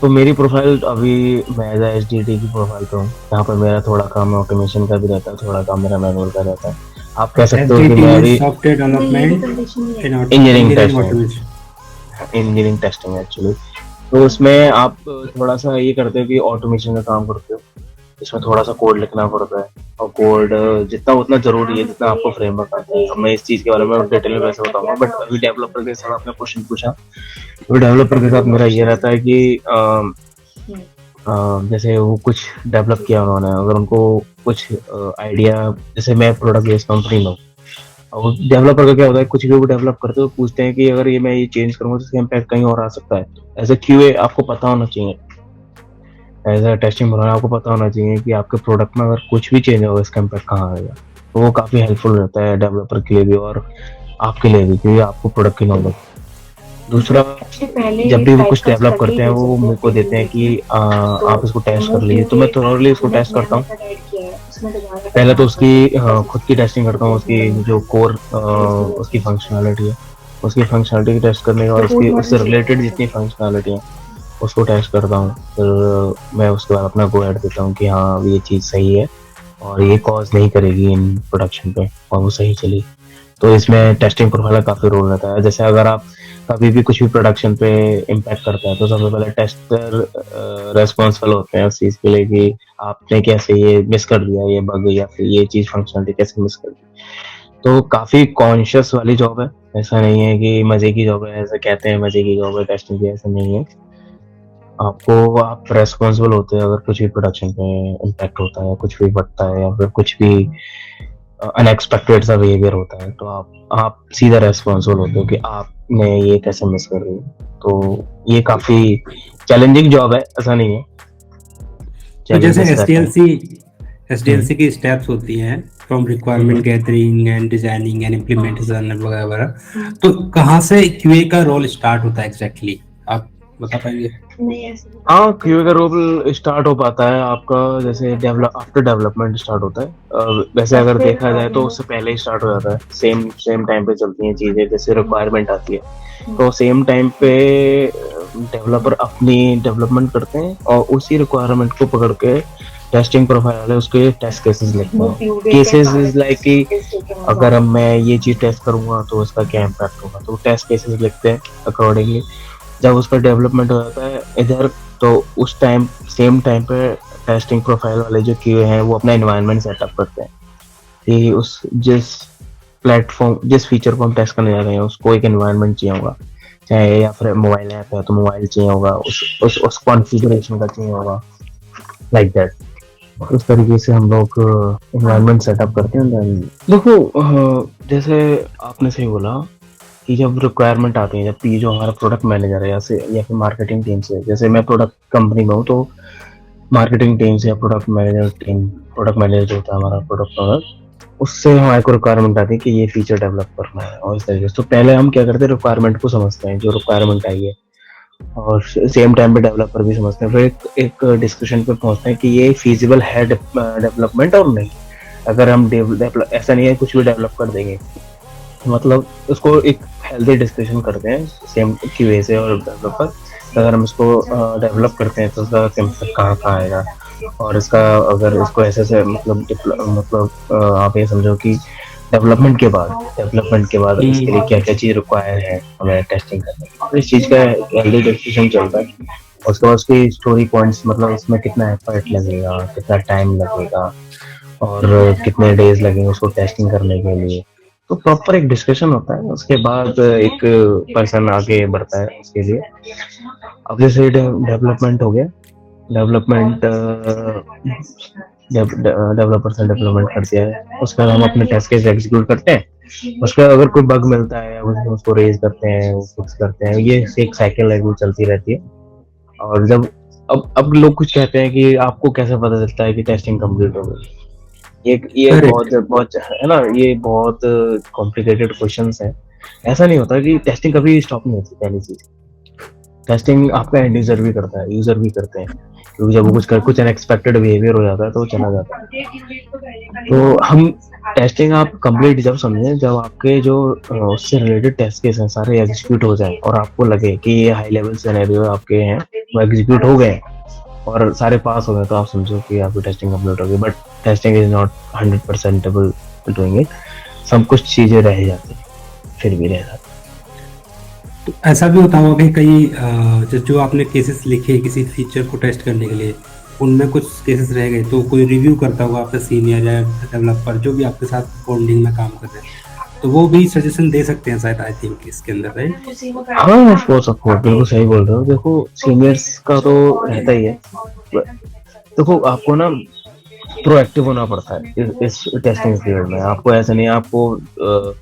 तो मेरी प्रोफाइल अभी मैं एज एचडीटी की प्रोफाइल पे हूँ, यहाँ पर मेरा थोड़ा काम ऑटोमेशन का भी रहता है, थोड़ा काम मेरा मैनुअल का रहता है। आप कह सकते हो कि मैं अभी software development engineering testing actually. तो उसमें आप थोड़ा सा ये करते हो कि ऑटोमेशन का काम करते हो, इसमें थोड़ा सा कोड लिखना पड़ता है, और कोड जितना उतना जरूरी है जितना आपको फ्रेमवर्क आता है। मैं इस चीज़ के बारे में डिटेल में वैसे बताऊंगा, बट अभी डेवलपर के साथ आपने क्वेश्चन पूछा, तो डेवलपर के साथ मेरा ये रहता है कि जैसे वो कुछ डेवलप किया उन्होंने, अगर उनको कुछ आइडिया, जैसे मैं प्रोडक्ट बेस्ड कंपनी में हूँ, और डेवलपर का क्या होता है, कुछ भी वो डेवलप करते हो पूछते हैं कि अगर ये मैं ये चेंज करूंगा तो इसका इम्पैक्ट कहीं और आ सकता है। एज ए क्यूए आपको पता होना चाहिए, एज अ टेस्टिंग बनाना आपको पता होना चाहिए कि आपके प्रोडक्ट में अगर कुछ भी चेंज होगा इसका इम्पैक्ट कहाँ आएगा। तो वो काफ़ी हेल्पफुल रहता है डेवलपर के लिए भी और आपके लिए भी, क्योंकि आपको प्रोडक्ट की नॉलेज। दूसरा, जब भी वो कुछ डेवलप करते हैं वो मेरे को देते हैं कि आप इसको टेस्ट कर लीजिए, तो मैं थोरली इसको टेस्ट करता हूँ। पहले तो उसकी खुद की टेस्टिंग करता हूँ, उसकी जो कोर उसकी फंक्शनैलिटी है, उसकी फंक्शनैलिटी की टेस्ट करने के बाद उसकी उससे रिलेटेड जितनी फंक्शनैलिटी है उसको टेस्ट करता हूँ। फिर मैं उसके बाद अपना गो हेड देता हूँ कि हाँ ये चीज़ सही है और ये कॉज नहीं करेगी इन प्रोडक्शन पे, और वो सही चली। तो इसमें टेस्टिंग प्रोफाइल का काफ़ी रोल रहता है। जैसे अगर आप कभी भी कुछ भी प्रोडक्शन पे इम्पैक्ट करता है तो सबसे पहले टेस्टर रेस्पॉन्सिबल होते हैं उस चीज़ के लिए कि आपने कैसे ये मिस कर दिया, ये बग या फिर ये चीज़ फंक्शनलिटी कैसे मिस कर दी। तो काफ़ी कॉन्शियस वाली जॉब है, ऐसा नहीं है कि मज़े की जॉब है, ऐसा कहते हैं मज़े की जॉब है टेस्टिंग की, ऐसा नहीं है। आपको आप रेस्पॉन्सिबल होते हैं अगर कुछ भी प्रोडक्शन पे इम्पैक्ट होता है, कुछ भी बढ़ता है या फिर कुछ भी अनएक्सपेक्टेड सा बिहेवियर होता है, तो आप सीधा रेस्पॉन्सिबल होते हो कि आपने ये कैसे मिस कर दी। तो ये काफ़ी चैलेंजिंग जॉब है, ऐसा नहीं है। तो जैसे एसडीएलसी की स्टेप्स होती हैं, from requirement gathering and designing and implementation वगैरह, तो कहाँ से क्यूए का रोल स्टार्ट होता है एग्जैक्टली, आप बता पाएंगे? हाँ, क्यूए का रोल स्टार्ट हो पाता है आपका जैसे आफ्टर डेवलपमेंट स्टार्ट होता है। वैसे अगर देखा जाए तो उससे पहले ही स्टार्ट हो जाता है, सेम टाइम पे चलती हैं चीज़ें। जैसे रिक्वायरमेंट आती है तो सेम टाइम पे डेवलपर अपनी डेवलपमेंट करते हैं और उसी रिक्वायरमेंट को पकड़ के टेस्टिंग प्रोफाइल वाले उसके टेस्ट केसेस लिखते हैं। केसेस इज लाइक कि अगर मैं ये चीज़ टेस्ट करूंगा तो उसका क्या इम्पैक्ट होगा, तो टेस्ट केसेस लिखते हैं अकॉर्डिंगली। जब उसका डेवलपमेंट हो जाता है इधर, तो उस टाइम सेम टाइम पे टेस्टिंग प्रोफाइल वाले जो क्यूए हैं वो अपना एनवायरनमेंट सेटअप करते हैं कि जिस फीचर को हम टेस्ट करने जा रहे हैं उसको एक एनवायरनमेंट चाहिए होगा। चाहे या फिर मोबाइल ऐप है तो मोबाइल चाहिए होगा, उस कॉन्फ़िगरेशन का चाहिए होगा, लाइक दैट। उस तरीके से हम लोग एनवायरनमेंट सेटअप करते हैं। देखो जैसे आपने सही बोला कि जब रिक्वायरमेंट आती है, जब ये जो हमारा प्रोडक्ट मैनेजर है या फिर मार्केटिंग टीम से, जैसे मैं प्रोडक्ट कंपनी में हूँ तो मार्केटिंग टीम से या प्रोडक्ट मैनेजर जो होता है हमारा प्रोडक्ट ओनर, उससे हमारे को रिक्वायरमेंट आती है कि ये फीचर डेवलप करना है और इस तरीके से। तो पहले हम क्या करते हैं, रिक्वायरमेंट को समझते हैं, जो रिक्वायरमेंट आई है, और सेम टाइम पे डेवलपर भी समझते हैं। फिर एक डिस्कशन पे पहुंचते हैं कि ये फीजिबल है डेवलपमेंट और नहीं। अगर हम डेवलप ऐसा नहीं है कुछ भी डेवलप कर देंगे, मतलब उसको एक हेल्दी डिस्कशन करते हैं सेम क्यूए से और डेवलपर। अगर हम इसको डेवलप करते हैं तो उसका इम्पैक्ट कहाँ कहाँ आएगा, और इसका अगर इसको ऐसे से आप ये समझो कि डेवलपमेंट के बाद इसके लिए क्या क्या चीज़ रिक्वायर है हमें टेस्टिंग करने की, तो इस चीज़ का हेल्दी डिस्कशन चलता है। उसके बाद उसकी स्टोरी पॉइंट्स, मतलब इसमें कितना एफर्ट लगेगा, कितना टाइम लगेगा, और कितने डेज लगेंगे उसको टेस्टिंग करने के लिए। तो प्रॉपर एक डिस्कशन होता है, उसके बाद एक पर्सन आगे बढ़ता है उसके लिए। अब जैसे डेवलपमेंट हो गया, डेवलपमेंट डेवलपर से डेवलपमेंट कर दिया है, उसके बाद हम अपने टेस्ट केस एग्जीक्यूट करते हैं। उसके बाद अगर कोई बग मिलता है उसको रेज करते हैं, वो फिक्स करते हैं, ये एक साइकिल है वो चलती रहती है। और जब अब लोग कुछ कहते हैं कि आपको कैसे पता चलता है कि टेस्टिंग कंप्लीट हो गई। ये करेक्ट। बहुत बहुत है ना, ये बहुत कॉम्प्लिकेटेड क्वेश्चंस है। ऐसा नहीं होता कि टेस्टिंग कभी स्टॉप नहीं होती। पहली चीज, टेस्टिंग आपका एंड यूजर भी करता है, यूजर भी करते हैं, क्योंकि जब वो कुछ अनएक्सपेक्टेड बिहेवियर हो जाता है तो वो चला जाता है। तो हम टेस्टिंग आप कंप्लीट जब समझें जब आपके जो उससे रिलेटेड टेस्ट केस हैं सारे एग्जीक्यूट हो जाए और आपको लगे कि ये हाई लेवल सिनेरियो आपके हैं वो एग्जीक्यूट हो गए और सारे पास हो गए, तो आप समझो कि आपकी टेस्टिंग कंप्लीट हो गई। But testing is not 100% doing it, सब कुछ चीजें रह जाती हैं, फिर भी रह जाती। तो ऐसा भी होता होगा कि कई जो आपने केसेस लिखे किसी फीचर को टेस्ट करने के लिए, उनमें कुछ केसेस रह गए, तो कोई रिव्यू करता होगा आपका सीनियर या डेवलपर जो भी आपके साथ बॉन्डिंग में काम कर रहे हैं, तो वो भी सजेशन दे सकते हैं शायद, आई थिंक इसके अंदर, राइट? हाँ ऑफ कोर्स बिल्कुल सही बोल रहे हो। देखो सीनियर्स का तो रहता ही है। देखो आपको ना प्रोएक्टिव होना पड़ता है इस टेस्टिंग फील्ड में। आपको ऐसा नहीं आपको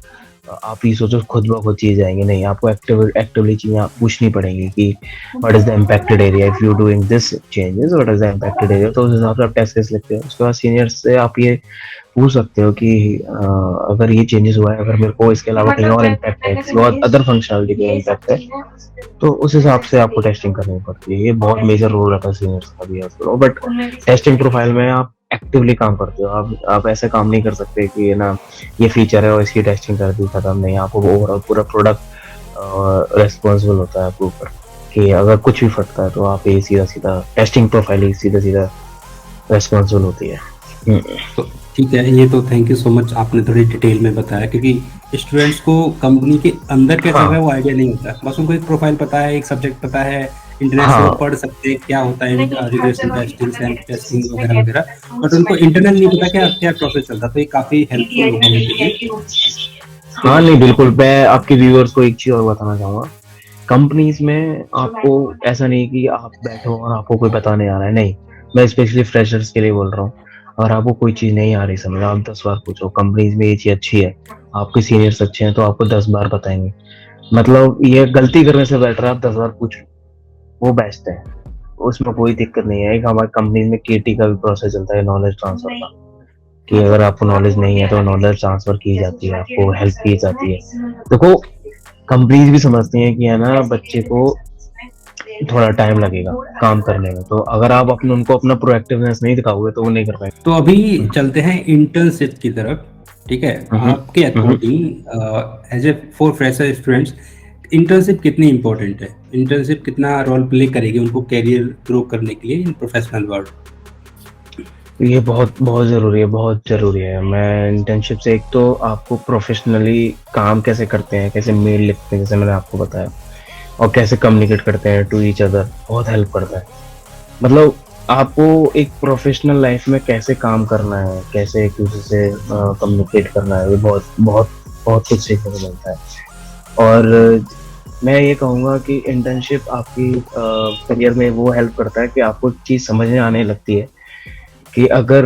आप ही सोचो खुद ब खुद चीज आएंगे, नहीं, आपको एक्टिवली चीजें पूछनी पड़ेंगी कि what is the impacted area if you doing this changes, what is the impacted area. तो उस हिसाब से आप टेस्ट केस लिखते हो। उसके बाद सीनियर से आप ये पूछ सकते हो कि अगर ये चेंजेस हुआ है, अगर मेरे को इसके अलावा कहीं और इम्पैक्ट है, किसी और अदर फंक्शनलिटी का इम्पैक्ट है, तो उस हिसाब से आपको टेस्टिंग करनी पड़ती है। ये बहुत मेजर रोल रहता है सीनियर्स का भी। बट टेस्टिंग प्रोफाइल में आप एक्टिवली काम करते हो। आप ऐसे काम नहीं कर सकते कि ना ये फीचर है और इसकी टेस्टिंग कर दी खत्म, नहीं। आपको ओवरऑल पूरा प्रोडक्ट रेस्पॉन्सिबल होता है आपके ऊपर कि अगर कुछ भी फटता है तो आप ये सीधा सीधा टेस्टिंग प्रोफाइल ही सीधा सीधा रेस्पॉन्सिबल होती है। तो ठीक है, ये तो थैंक यू सो मच, आपने थोड़ी डिटेल में बताया, क्योंकि स्टूडेंट्स को कंपनी के अंदर क्या चल रहा है वो आइडिया नहीं होता। बस उनको एक प्रोफाइल पता है, एक सब्जेक्ट पता है, इंटरनेट से वो पढ़ सकते हैं क्या होता है रिग्रेशन टेस्टिंग, सेल्फ टेस्टिंग वगैरह वगैरह, बट उनको इंटरनल नहीं पता क्या क्या प्रोसेस चलता। तो ये काफी हेल्पफुल होगा मेरे लिए। हाँ नहीं बिल्कुल, मैं आपके व्यूअर्स को एक चीज और बताना चाहूंगा। कंपनीज में आपको ऐसा नहीं कि आप बैठो और आपको कोई बताने आ रहा है, नहीं। मैं स्पेशली फ्रेशर्स के लिए बोल रहा हूँ। और आपको कोई चीज नहीं आ रही समझ, आप 10 बार पूछो। कंपनीज में ये चीज अच्छी है, आपके सीनियर्स अच्छे हैं तो आपको 10 बार बताएंगे। मतलब ये गलती करने से बेटर है आप 10 बार पूछो, वो बेस्ट है। उसमें कोई दिक्कत नहीं है। एक हमारी कंपनी में केटी का भी प्रोसेस चलता है, नॉलेज ट्रांसफर का, कि अगर आपको नॉलेज नहीं है तो नॉलेज ट्रांसफर की जाती है, आपको हेल्प की जाती है। देखो कंपनीज भी समझती हैं कि है ना बच्चे को थोड़ा टाइम लगेगा काम करने में, तो अगर आप अपने उनको अपना प्रोएक्टिवनेस नहीं दिखाओगे तो वो नहीं कर पाएंगे। तो अभी चलते हैं इंटर्नशिप की तरफ, ठीक है? आपके according as a for fresher students internship कितनी इंपॉर्टेंट है? इंटर्नशिप कितना रोल प्ले करेगी उनको कैरियर ग्रो करने के लिए इन प्रोफेशनल वर्ल्ड? ये बहुत बहुत जरूरी है, बहुत जरूरी है। मैं इंटर्नशिप से एक तो आपको प्रोफेशनली काम कैसे करते हैं, कैसे मेल लिखते हैं, जैसे मैंने आपको बताया, और कैसे कम्युनिकेट करते हैं टू ईच अदर, बहुत हेल्प करता है। मतलब आपको एक प्रोफेशनल लाइफ में कैसे काम करना है, कैसे एक दूसरे से कम्युनिकेट करना है, ये बहुत बहुत बहुत कुछ सीखने को मिलता है। और मैं ये कहूँगा कि इंटर्नशिप आपकी करियर में वो हेल्प करता है कि आपको चीज़ समझ में आने लगती है कि अगर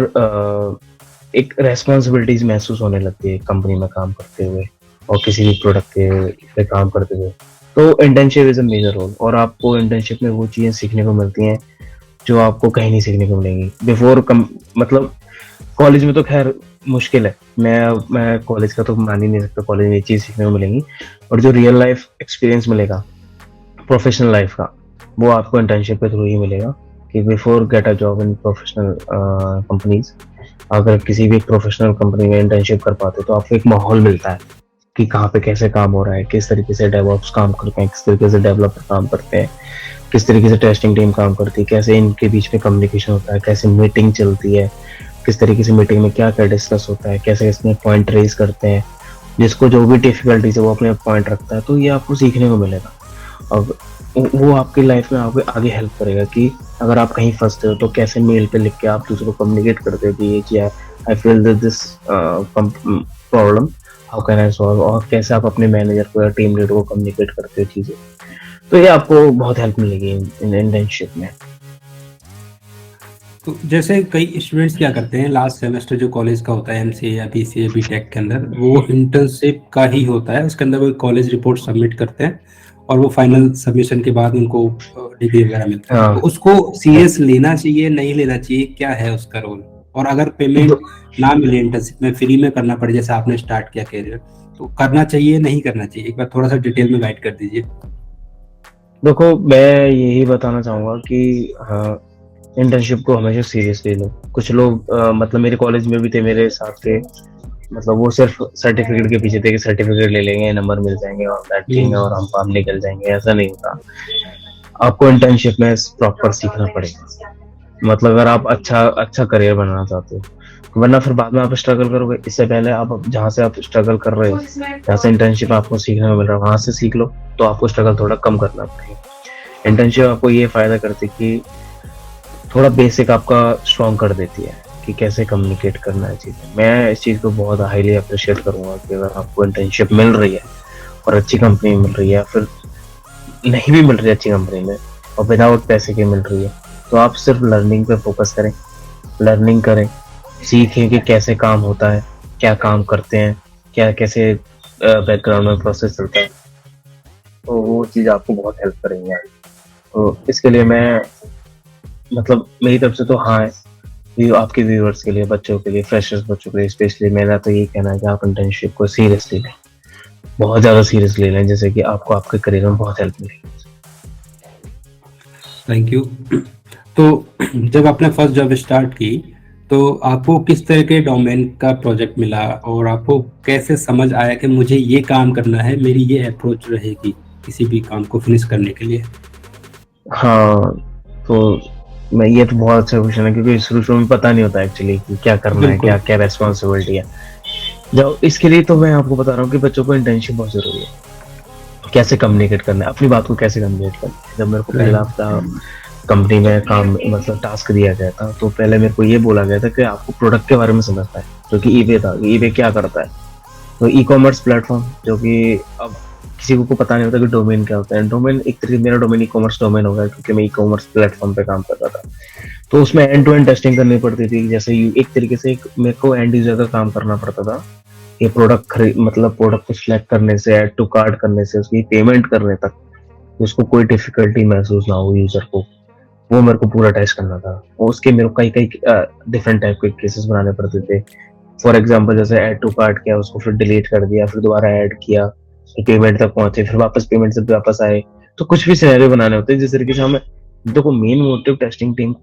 एक रिस्पॉन्सिबिलिटीज महसूस होने लगती है कंपनी में काम करते हुए और किसी भी प्रोडक्ट के पे काम करते हुए, तो internship is a major role. और आपको इंटर्नशिप में वो चीज़ें सीखने को मिलती हैं जो आपको कहीं नहीं सीखने को मिलेंगी बिफोर मतलब कॉलेज में तो खैर मुश्किल है। मैं कॉलेज का तो मान ही नहीं सकता, कॉलेज में ये चीज़ सीखने को मिलेंगी। और जो रियल लाइफ एक्सपीरियंस मिलेगा प्रोफेशनल लाइफ का, वो आपको इंटर्नशिप के थ्रू ही मिलेगा कि before gate a job in professional companies, अगर किसी भी प्रोफेशनल कंपनी में इंटर्नशिप कर पाते तो आपको एक माहौल मिलता है कि कहाँ पे कैसे काम हो रहा है, किस तरीके से डेवऑप्स काम करते हैं, किस तरीके से डेवलपर काम करते हैं, किस तरीके से टेस्टिंग टीम काम करती है, कैसे इनके बीच में कम्युनिकेशन होता है, कैसे मीटिंग चलती है, किस तरीके से मीटिंग में क्या क्या डिस्कस होता है, कैसे इसमें पॉइंट रेज करते हैं, जिसको जो भी डिफिकल्टीज है वो अपने पॉइंट रखता है। तो ये आपको सीखने को मिलेगा और वो आपकी लाइफ में आपको आगे हेल्प करेगा कि अगर आप कहीं फंसते हो तो कैसे मेल पे लिख के आप दूसरों को कम्युनिकेट करते हो कि ये चीज़ I feel this problem, how can I solve, और कैसे आप अपने मैनेजर को या टीम लीडर को कम्युनिकेट करते हो चीज़ें। तो ये आपको बहुत हेल्प मिलेगी इंटर्नशिप में। तो जैसे कई स्टूडेंट्स क्या करते हैं, लास्ट सेमेस्टर जो कॉलेज का होता है एमसीए या बीसीए बीटेक के अंदर, वो इंटर्नशिप का ही होता है। उसके अंदर वो कॉलेज रिपोर्ट सबमिट करते हैं और वो फाइनल सबमिशन के बाद उनको डिग्री वगैरह मिलता है। तो हाँ, उसको सीरियस लेना चाहिए, नहीं लेना चाहिए, क्या है उसका रोल? और अगर पेमेंट ना मिले इंटर्नशिप में, फ्री में करना पड़े जैसे आपने स्टार्ट किया करियर, तो करना चाहिए नहीं करना चाहिए? एक बार थोड़ा सा डिटेल में गाइड कर दीजिए। देखो मैं यही बताना चाहूँगा कि हाँ, इंटर्नशिप को हमेशा सीरियसली लो। कुछ लोग मतलब मेरे कॉलेज में भी थे मेरे साथ के, मतलब वो सिर्फ सर्टिफिकेट के पीछे थे कि सर्टिफिकेट ले लेंगे, नंबर मिल जाएंगे और दैट थिंग और हम निकल जाएंगे। ऐसा नहीं होता, आपको इंटर्नशिप में प्रॉपर सीखना पड़ेगा। मतलब अगर आप अच्छा अच्छा करियर बनाना चाहते हो, वरना फिर बाद में आप स्ट्रगल करोगे। इससे पहले आप जहाँ से आप स्ट्रगल कर रहे हो, जहाँ से इंटर्नशिप आपको सीखने को मिल रहा है, वहां से सीख लो तो आपको स्ट्रगल थोड़ा कम करना पड़ेगा। इंटर्नशिप आपको ये फायदा करती है कि थोड़ा बेसिक आपका स्ट्रॉन्ग कर देती है कि कैसे कम्युनिकेट करना है चीज़ें। मैं इस चीज़ को बहुत हाईली अप्रिशिएट करूंगा कि अगर आपको इंटर्नशिप मिल रही है और अच्छी कंपनी मिल रही है, फिर नहीं भी मिल रही है अच्छी कंपनी में और विदाउट पैसे की मिल रही है, तो आप सिर्फ लर्निंग पे फोकस करें, लर्निंग करें, सीखें कि कैसे काम होता है, क्या काम करते हैं, क्या कैसे बैकग्राउंड में प्रोसेस चलता है। तो वो चीज़ आपको बहुत हेल्प करेंगे आगे। तो इसके लिए मैं मतलब मेरी तरफ से तो हाँ है, आपके व्यूअर्स के लिए, बच्चों के लिए, फ्रेशर्स बच्चों के लिए स्पेशली मेरा तो यही कहना है कि आप इंटर्नशिप को सीरियसली लें, बहुत ज़्यादा सीरियसली लें, जैसे कि आपको आपके करियर में बहुत हेल्प मिलेगी। Thank you. तो जब आपने फर्स्ट जॉब स्टार्ट की, तो आपको किस तरह के डोमेन का प्रोजेक्ट मिला और आपको कैसे समझ आया कि मुझे ये काम करना है, मेरी ये अप्रोच रहेगी किसी भी काम को फिनिश करने के लिए? हाँ, तो मैं ये तो बहुत अच्छा क्वेश्चन है क्योंकि शुरू में पता नहीं होता एक्चुअली कि क्या करना है, क्या क्या रेस्पॉन्सिबिलिटी है। जब इसके लिए तो मैं आपको बता रहा हूँ कि बच्चों को इंटर्नशिप बहुत जरूरी है, कैसे कम्युनिकेट करना है, अपनी बात को कैसे कम्युनिकेट करना है। जब मेरे को पहला हफ्ता कंपनी में काम मतलब टास्क दिया गया था, तो पहले मेरे को ये बोला गया था कि आपको प्रोडक्ट के बारे में समझना है, जो कि ईबे था। ईबे क्या करता है, तो ई कॉमर्स प्लेटफॉर्म, जो कि अब किसी को पता नहीं होता कि डोमेन क्या होता है। डोमेन एक तरीके मेरा डोमेन ई कॉमर्स डोमेन हो गया क्योंकि मैं ई कॉमर्स प्लेटफॉर्म पे काम कर रहा था। तो उसमें एंड टू एंड टेस्टिंग करनी पड़ती थी, जैसे एक तरीके से एक मेरे को एंड यूजर का काम करना पड़ता था। ये प्रोडक्ट खरीद मतलब प्रोडक्ट को सिलेक्ट करने से, ऐड टू कार्ट करने से, उसकी पेमेंट करने तक, उसको कोई डिफिकल्टी महसूस ना हो यूजर को, वो मेरे को पूरा टेस्ट करना था। और उसके मेरे को कई कई डिफरेंट टाइप के केसेस बनाने पड़ते थे। फॉर एग्जांपल जैसे ऐड टू कार्ट किया, उसको फिर डिलीट कर दिया, फिर दोबारा ऐड किया, फिर पेमेंट तक पहुंचे, फिर वापस पेमेंट से वापस आए। तो कुछ भी सिनेरियो बनाने होते हैं जिस तरीके से हमें, देखो मेन मोटिव टेस्टिंग टीम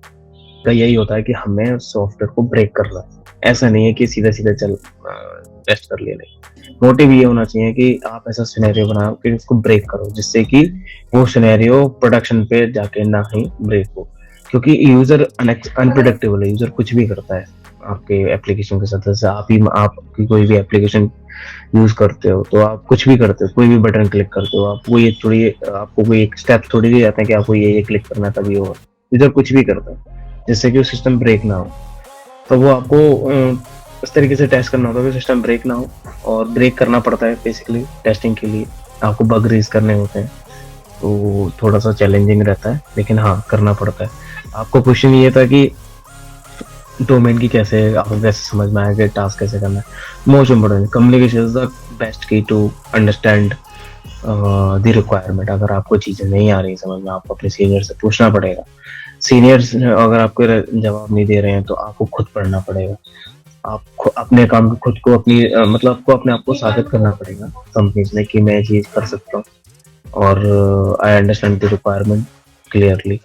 का यही होता है कि हमें सॉफ्टवेयर को ब्रेक करना है। ऐसा नहीं है कि सीधा सीधा चल टेस्ट कर लिया, नहीं। मोटिव ये होना चाहिए कि आप ऐसा सिनेरियो बनाओ कि उसको ब्रेक करो, जिससे कि वो सिनेरियो प्रोडक्शन पे जाके ना ही ब्रेक हो। क्योंकि यूजर अनप्रिडिक्टेबल है, यूजर कुछ भी करता है आपके एप्लीकेशन के साथ। जैसे आपकी कोई भी एप्लीकेशन यूज करते हो तो आप कुछ भी करते हो, कोई भी बटन क्लिक करते हो, आपको ये थोड़ी, आपको कोई एक स्टेप थोड़ी दिए जाते हैं कि आपको ये क्लिक करना है तभी होगा। यूजर कुछ भी करता है जिससे कि वो सिस्टम ब्रेक ना हो। तो वो आपको इस तरीके से टेस्ट करना होता है कि सिस्टम ब्रेक ना हो, और ब्रेक करना पड़ता है बेसिकली टेस्टिंग के लिए। आपको बग रेज करने होते हैं, तो थोड़ा सा चैलेंजिंग रहता है, लेकिन हाँ करना पड़ता है। आपको क्वेश्चन ये था कि डोमेन की कैसे आपको कैसे समझ में आया कि टास्क कैसे करना है। Most important communication is the best की टू अंडरस्टैंड द रिक्वायरमेंट। अगर आपको चीजें नहीं आ रही समझ में, आपको अपने सीनियर से पूछना पड़ेगा। सीनियर्स अगर आपको जवाब नहीं दे रहे हैं तो आपको खुद पढ़ना पड़ेगा। आपको अपने काम को खुद को अपनी मतलब आपको अपने आप को साबित करना पड़ेगा कंपनीज में कि मैं ये चीज कर सकता हूँ और I understand the requirement clearly.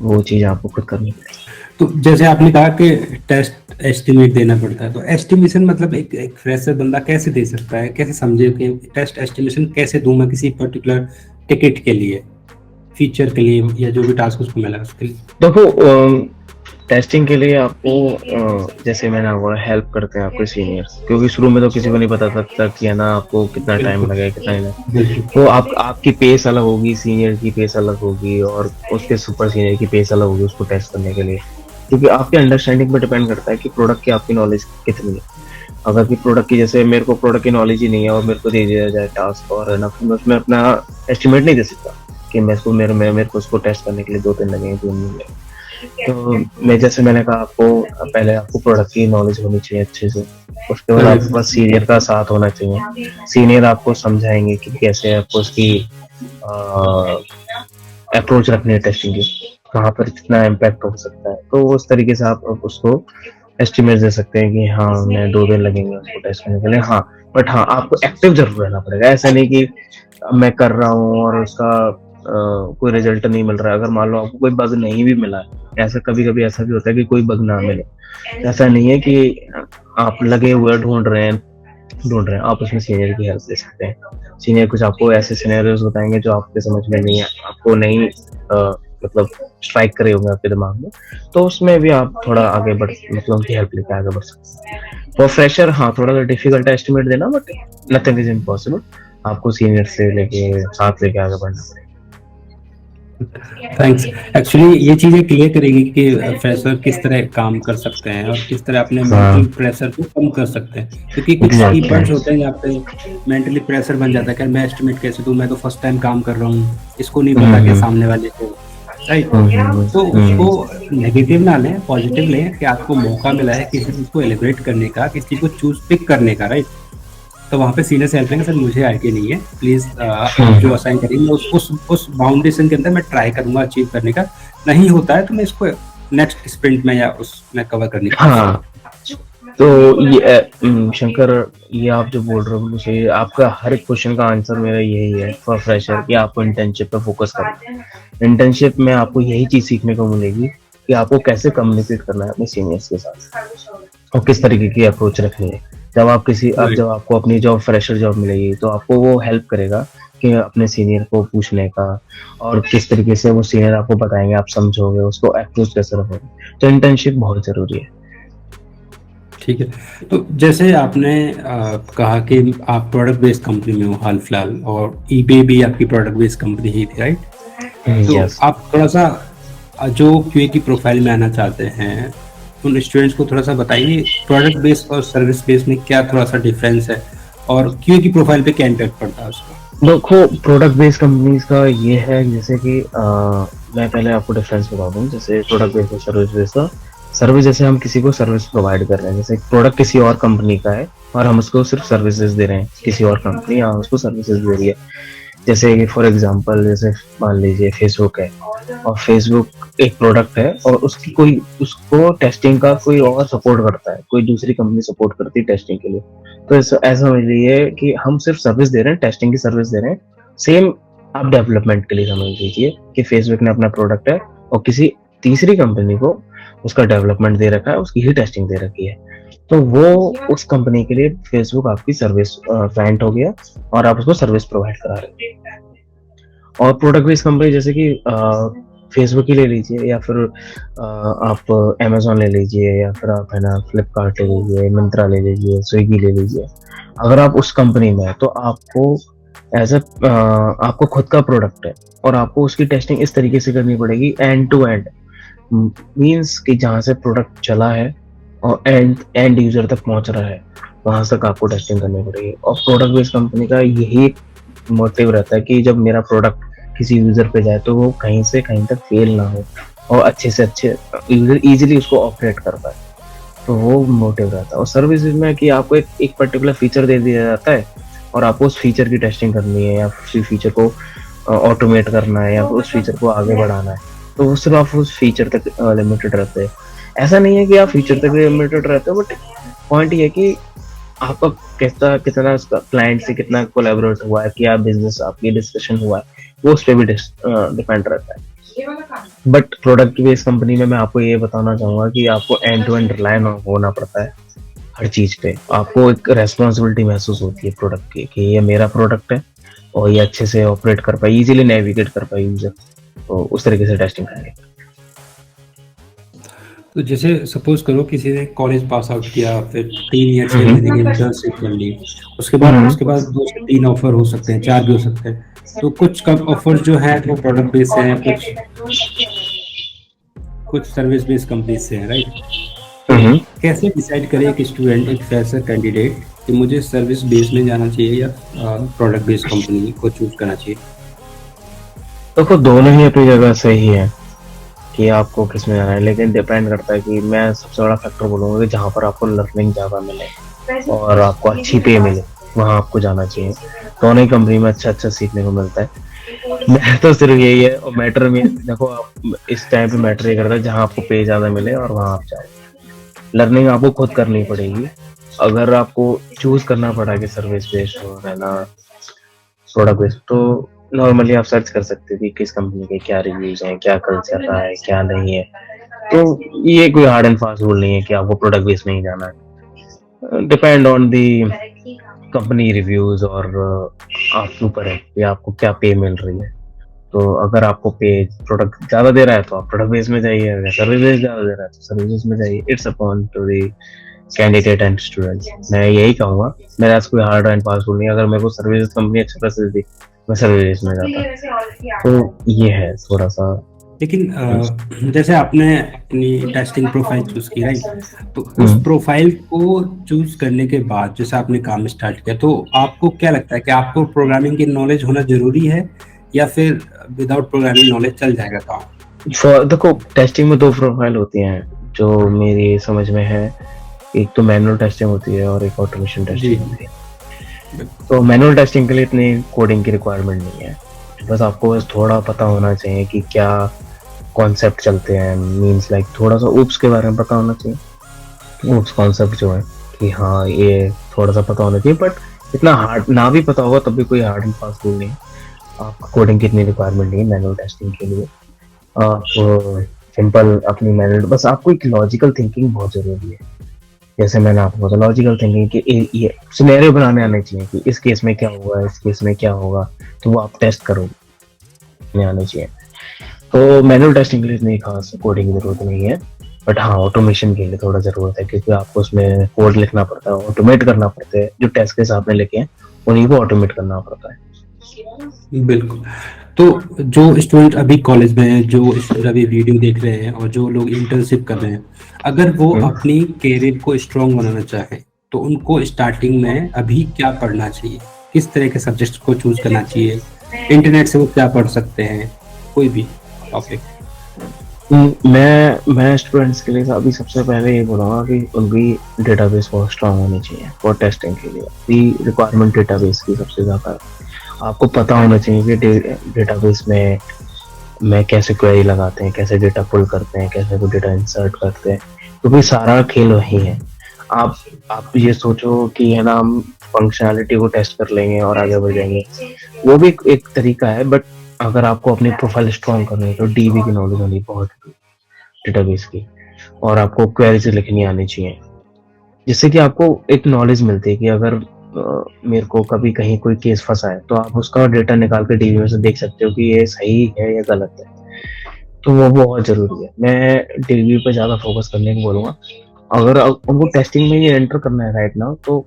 वो चीज आपको खुद करनी पड़ेगी। तो जैसे आपने कहा कि टेस्ट एस्टिमेट देना पड़ता है, तो एस्टिमेशन मतलब एक फ्रेशर बंदा कैसे दे सकता है, कैसे समझे कि टेस्ट एस्टिमेशन कैसे दूं मैं किसी पर्टिकुलर टिकट के लिए, फीचर के लिए, या जो भी टास्क उसको मिला उसके लिए? देखो टेस्टिंग के लिए आपको जैसे मैंने आपको हेल्प करते हैं आपके सीनियर्स, क्योंकि शुरू में तो किसी को नहीं पता सकता कि है ना आपको कितना टाइम लगेगा कितना नहीं। तो आपकी पेस अलग होगी, सीनियर की पेस अलग होगी और उसके सुपर सीनियर की पेस अलग होगी उसको टेस्ट करने के लिए, क्योंकि आपकी अंडरस्टैंडिंग पे डिपेंड करता है कि प्रोडक्ट की आपकी नॉलेज कितनी है। अगर कि प्रोडक्ट की जैसे मेरे को प्रोडक्ट की नॉलेज ही नहीं है और मेरे को दे दिया जाए टास्क और है ना, मैं उसमें अपना एस्टिमेट नहीं दे सकता कि मैं इसको मेरे को उसको टेस्ट करने के लिए 2 दिन लगेंगे 3 दिन लगेंगे। तो मैं जैसे मैंने कहा आपको पहले आपको प्रोडक्ट की नॉलेज होनी चाहिए अच्छे से, उसके बाद आपके पास सीनियर का साथ होना चाहिए। सीनियर आपको समझाएंगे कि कैसे आपको उसकी अप्रोच रखनी है टेस्टिंग की, कहाँ पर कितना इम्पैक्ट हो सकता है। तो उस तरीके से आप उसको एस्टिमेट दे सकते हैं कि हाँ मैं 2 दिन लगेंगे उसको टेस्ट करने के लिए। हाँ बट हाँ आपको एक्टिव जरूर रहना पड़ेगा। ऐसा नहीं कि मैं कर रहा हूँ और उसका कोई रिजल्ट नहीं मिल रहा है। अगर मान लो आपको कोई बग नहीं भी मिला है, ऐसा कभी कभी ऐसा भी होता है कि कोई बग ना मिले, ऐसा नहीं है कि आप लगे हुए ढूंढ रहे हैं, आप उसमें सीनियर की हेल्प ले सकते हैं। सीनियर कुछ आपको ऐसे सिनेरियोस बताएंगे जो आपके समझ में नहीं है, आपको नहीं मतलब स्ट्राइक करे होंगे आपके दिमाग में, तो उसमें भी आप थोड़ा आगे बढ़ मतलब उनकी हेल्प लेके आगे बढ़ सकते हैं। फॉर फ्रेशर हाँ थोड़ा सा डिफिकल्ट है एस्टिमेट देना, बट नथिंग इज इम्पॉसिबल। आपको सीनियर से लेके साथ लेके आगे बढ़ना पड़ेगा। थैंक्स। एक्चुअली ये चीजें क्लियर करेगी कि फ्रेशर किस तरह काम कर सकते हैं और किस तरह अपने मेंटल प्रेशर को कम कर सकते हैं, क्योंकि कुछ की पॉइंट्स होते हैं यहाँ पे मेंटली प्रेशर बन जाता है कि मैं एस्टिमेट कैसे दूं, मैं तो फर्स्ट टाइम काम कर रहा हूँ, इसको नहीं पता कि सामने वाले को, राइट। तो उसको नेगेटिव ना लें, पॉजिटिव लें कि आपको मौका मिला है किसी चीज को एलिब्रेट करने का, किसी चीज को चूज पिक करने का, राइट। तो वहाँ पे सीनियर से हेल्प लेंगे, सर मुझे आइडिया नहीं है, प्लीज आप जो असाइन करेंगे उस बाउंडेशन के अंदर मैं ट्राई करूंगा अचीव करने का, नहीं होता है तो मैं इसको नेक्स्ट स्प्रिंट में या उसमें कवर करने का। हाँ तो ये शंकर, ये आप जो बोल रहे हो मुझे आपका हर एक क्वेश्चन का आंसर मेरा यही है फॉर फ्रेशर कि आपको इंटर्नशिप पे फोकस करना है। इंटर्नशिप में आपको यही चीज सीखने को मिलेगी कि आपको कैसे कम्युनिकेट करना है अपने सीनियर्स के साथ और किस तरीके की अप्रोच रखनी है। जब आपको अपनी जॉब फ्रेशर जॉब मिलेगी तो आपको वो हेल्प करेगा कि अपने सीनियर को पूछने का, और किस तरीके से वो सीनियर आपको बताएंगे आप समझोगे, उसको अप्रोच कैसे रखोगे। तो इंटर्नशिप बहुत जरूरी है। ठीक है, तो जैसे आपने कहा कि आप प्रोडक्ट बेस्ड कंपनी में हो हाल फिलहाल, और ईबे भी आपकी प्रोडक्ट बेस्ड कंपनी ही थी, राइट। तो आप थोड़ा सा जो क्यूए की प्रोफाइल में आना चाहते हैं उन स्टूडेंट्स को थोड़ा सा बताइए प्रोडक्ट बेस्ड और सर्विस बेस्ड में क्या थोड़ा सा डिफरेंस है, और क्यूए की प्रोफाइल पे क्या इम्पैक्ट पड़ता है उसका। देखो प्रोडक्ट बेस्ड कंपनीज का ये है, जैसे कि मैं पहले आपको डिफरेंस बता दूं। जैसे प्रोडक्ट बेस्ड और सर्विस बेस्ड का, सर्विस जैसे हम किसी को सर्विस प्रोवाइड कर रहे हैं, जैसे प्रोडक्ट किसी और कंपनी का है और हम उसको सिर्फ सर्विसेज दे रहे हैं, किसी और कंपनी यहाँ उसको सर्विसेज दे रही है। जैसे कि फॉर एग्जांपल जैसे मान लीजिए फेसबुक है और फेसबुक एक प्रोडक्ट है और उसको टेस्टिंग का कोई और सपोर्ट करता है, कोई दूसरी कंपनी सपोर्ट करती है टेस्टिंग के लिए। तो ऐसा समझ लीजिए कि हम सिर्फ सर्विस दे रहे हैं, टेस्टिंग की सर्विस दे रहे हैं। सेम आप डेवलपमेंट के लिए समझ लीजिए कि फेसबुक ने अपना प्रोडक्ट है और किसी तीसरी कंपनी को उसका डेवलपमेंट दे रखा है, उसकी ही टेस्टिंग दे रखी है। तो वो उस कंपनी के लिए फेसबुक आपकी सर्विस क्लाइंट हो गया और आप उसको सर्विस प्रोवाइड करा रहे हैं। और प्रोडक्ट बेस्ड कंपनी जैसे कि फेसबुक ही ले लीजिए, या फिर आप अमेजोन ले लीजिए, या फिर आप है ना फ्लिपकार्ट ले लीजिए, मिंत्रा ले लीजिए, स्विगी ले लीजिए। अगर आप उस कंपनी में है तो आपको आपको खुद का प्रोडक्ट है और आपको उसकी टेस्टिंग इस तरीके से करनी पड़ेगी एंड टू एंड, मीन्स कि जहाँ से प्रोडक्ट चला है और एंड यूजर तक पहुंच रहा है वहां तक आपको टेस्टिंग करनी पड़ेगी। और प्रोडक्ट बेस्ड कंपनी का यही मोटिव रहता है कि जब मेरा प्रोडक्ट किसी यूजर पे जाए तो वो कहीं से कहीं तक फेल ना हो और अच्छे से अच्छे यूजर इजीली उसको ऑपरेट कर पाए। तो वो मोटिव रहता है। और सर्विसेज में कि आपको एक पर्टिकुलर फीचर दे दिया जाता है और आपको उस फीचर की टेस्टिंग करनी है या उसी फीचर को ऑटोमेट करना है या उस फीचर को आगे बढ़ाना है। तो वो सिर्फ आप उस फीचर तक लिमिटेड रहते हैं। ऐसा नहीं है कि आप फीचर तक लिमिटेड रहते हो, बट पॉइंट ये है कि आपका कितना क्लाइंट से कितना कोलैबोरेट हुआ है, क्या बिजनेस आपकी डिस्कशन हुआ है, वो उस पर भी डिपेंड रहता है। बट प्रोडक्ट बेस्ड कंपनी में मैं आपको ये बताना चाहूंगा कि आपको एंड टू एंड रिलाय होना पड़ता है हर चीज पे। आपको एक रेस्पॉन्सिबिलिटी महसूस होती है प्रोडक्ट की कि ये मेरा प्रोडक्ट है और ये अच्छे से ऑपरेट कर पाए, इजीली नेविगेट कर पाए यूजर। तो उस तरीके से टेस्टिंग करेंगे। तो जैसे सपोज करो किसी ने कॉलेज पास आउट किया, फिर 3 या 6 महीने की इंटर्नशिप कर ली, उसके बाद 2 से 3 ऑफर हो सकते हैं, 4 भी हो सकते हैं। तो कुछ कब ऑफर जो है वो प्रोडक्ट बेस्ड है, कुछ सर्विस बेस्ड कंपनी से है, राइट? कैसे डिसाइड करे एक स्टूडेंट, एक फ्रेशर कैंडिडेट कि मुझे सर्विस बेस्ड में जाना चाहिए या प्रोडक्ट बेस्ड कंपनी को चूज करना चाहिए? तो दोनों ही अपनी जगह सही है कि आपको किस में जाना है, लेकिन डिपेंड करता है कि मैं सबसे बड़ा फैक्टर बोलूंगा कि जहाँ पर आपको लर्निंग ज़्यादा मिले और आपको अच्छी पे मिले वहाँ आपको जाना चाहिए। दोनों ही कंपनी में अच्छा सीखने को मिलता है। मैं तो सिर्फ यही है। और मैटर में देखो, आप इस टाइम पे मैटर ये करता है जहाँ आपको पे ज़्यादा मिले और वहाँ आप जाओ। लर्निंग आपको खुद करनी पड़ेगी। अगर आपको चूज करना पड़ा कि सर्विस बेस्ड हो है ना प्रोडक्ट बेस्ड, तो नॉर्मली आप सर्च कर सकते थे किस कंपनी के क्या रिव्यूज हैं, क्या कल्चर रहा है, क्या नहीं है। तो ये कोई हार्ड एंड फास्ट रूल नहीं है कि आपको प्रोडक्ट बेस्ड में ही जाना है। Depend on the company reviews और आपके ऊपर है कि आपको क्या पे मिल रही है। तो अगर आपको पे प्रोडक्ट ज्यादा दे रहा है तो आप प्रोडक्ट बेस में जाइए, अगर सर्विस बेस ज्यादा दे रहा है तो सर्विस में जाइए। It's upon to the candidate and students. मैं यही कहूंगा, मेरा कोई हार्ड एंड फास्ट रूल नहीं। अगर मेरे को सर्विस कंपनी अच्छा पैसे दी मैं सर्विस बेस में जाता। तो ये है थोड़ा सा। लेकिन जैसे आपने अपनी टेस्टिंग प्रोफाइल चूज की, राइट? तो उस प्रोफाइल को चूज करने के बाद जैसे आपने काम स्टार्ट किया, तो आपको क्या लगता है कि आपको प्रोग्रामिंग की नॉलेज होना जरूरी है या फिर विदाउट प्रोग्रामिंग नॉलेज चल जाएगा काम? देखो, टेस्टिंग में 2 प्रोफाइल होती हैं जो मेरी समझ में है। एक तो मैनुअल टेस्टिंग होती है और एक ऑटोमेशन टेस्टिंग होती है। तो मैनुअल टेस्टिंग के लिए इतनी कोडिंग की रिक्वायरमेंट नहीं है। बस आपको बस थोड़ा पता होना चाहिए कि क्या कॉन्सेप्ट चलते हैं, मींस लाइक थोड़ा सा ऊप्स के बारे में पता होना चाहिए। ऊप्स कॉन्सेप्ट जो है कि हाँ ये थोड़ा सा पता होना चाहिए, बट इतना हार्ड ना भी पता होगा तब भी कोई हार्ड एंड फास्ट रूल नहीं है। आपको कोडिंग की इतनी रिक्वायरमेंट नहीं है मैनुअल टेस्टिंग के लिए। आप सिंपल अपनी मैनुअल, बस आपको एक लॉजिकल थिंकिंग बहुत जरूरी है। जैसे मैंने आपको बताया लॉजिकल थिंकिंग कि ये सिनेरियो बनाने आने चाहिए कि इस केस में क्या होगा, इस केस में क्या होगा, तो वो आप टेस्ट करोगे आने चाहिए। तो मैनुअल टेस्टिंग के लिए इतनी खास कोडिंग की जरूरत नहीं है, बट हाँ ऑटोमेशन के लिए थोड़ा जरूरत है क्योंकि आपको उसमें कोड लिखना पड़ता है, ऑटोमेट करना पड़ता है। जो टेस्ट केस आपने लिखे हैं उन्हीं को ऑटोमेट करना पड़ता है। बिल्कुल। तो जो स्टूडेंट अभी कॉलेज में है, जो स्टूडेंट अभी वीडियो देख रहे हैं और जो लोग इंटर्नशिप कर रहे हैं, अगर वो अपनी कैरियर को स्ट्रॉन्ग बनाना चाहे तो उनको स्टार्टिंग में अभी क्या पढ़ना चाहिए? किस तरह के सब्जेक्ट को चूज करना चाहिए? इंटरनेट से वो क्या पढ़ सकते हैं? कोई भी टॉपिक। मैं स्टूडेंट्स के लिए अभी सबसे पहले ये बोलूँगा कि उनकी डेटाबेस बहुत स्ट्रांग होनी चाहिए फॉर टेस्टिंग के लिए। अभी रिक्वायरमेंट डेटाबेस की सबसे ज़्यादा है। आपको पता होना चाहिए कि डेटाबेस में कैसे क्वेरी लगाते हैं, कैसे डेटा पुल करते हैं, कैसे कोई डेटा इंसर्ट करते हैं, क्योंकि तो सारा खेल वही है। आप ये सोचो कि है ना हम फंक्शनैलिटी को टेस्ट कर लेंगे और आगे बढ़ जाएंगे, वो भी एक तरीका है। बट अगर आपको अपनी प्रोफाइल स्ट्रॉन्ग करनी है तो डीबी की नॉलेज होनी बहुत डेटाबेस की, और आपको क्वेरीज लिखनी आनी चाहिए, जिससे कि आपको एक नॉलेज मिलती है कि अगर मेरे को कभी कहीं कोई केस फंसा है तो आप उसका डेटा निकाल के डीबी में से देख सकते हो कि ये सही है या गलत है। तो वो बहुत जरूरी है। मैं डीबी पे ज्यादा फोकस करने को बोलूंगा। अगर उनको टेस्टिंग में ये एंटर करना है राइट नाउ तो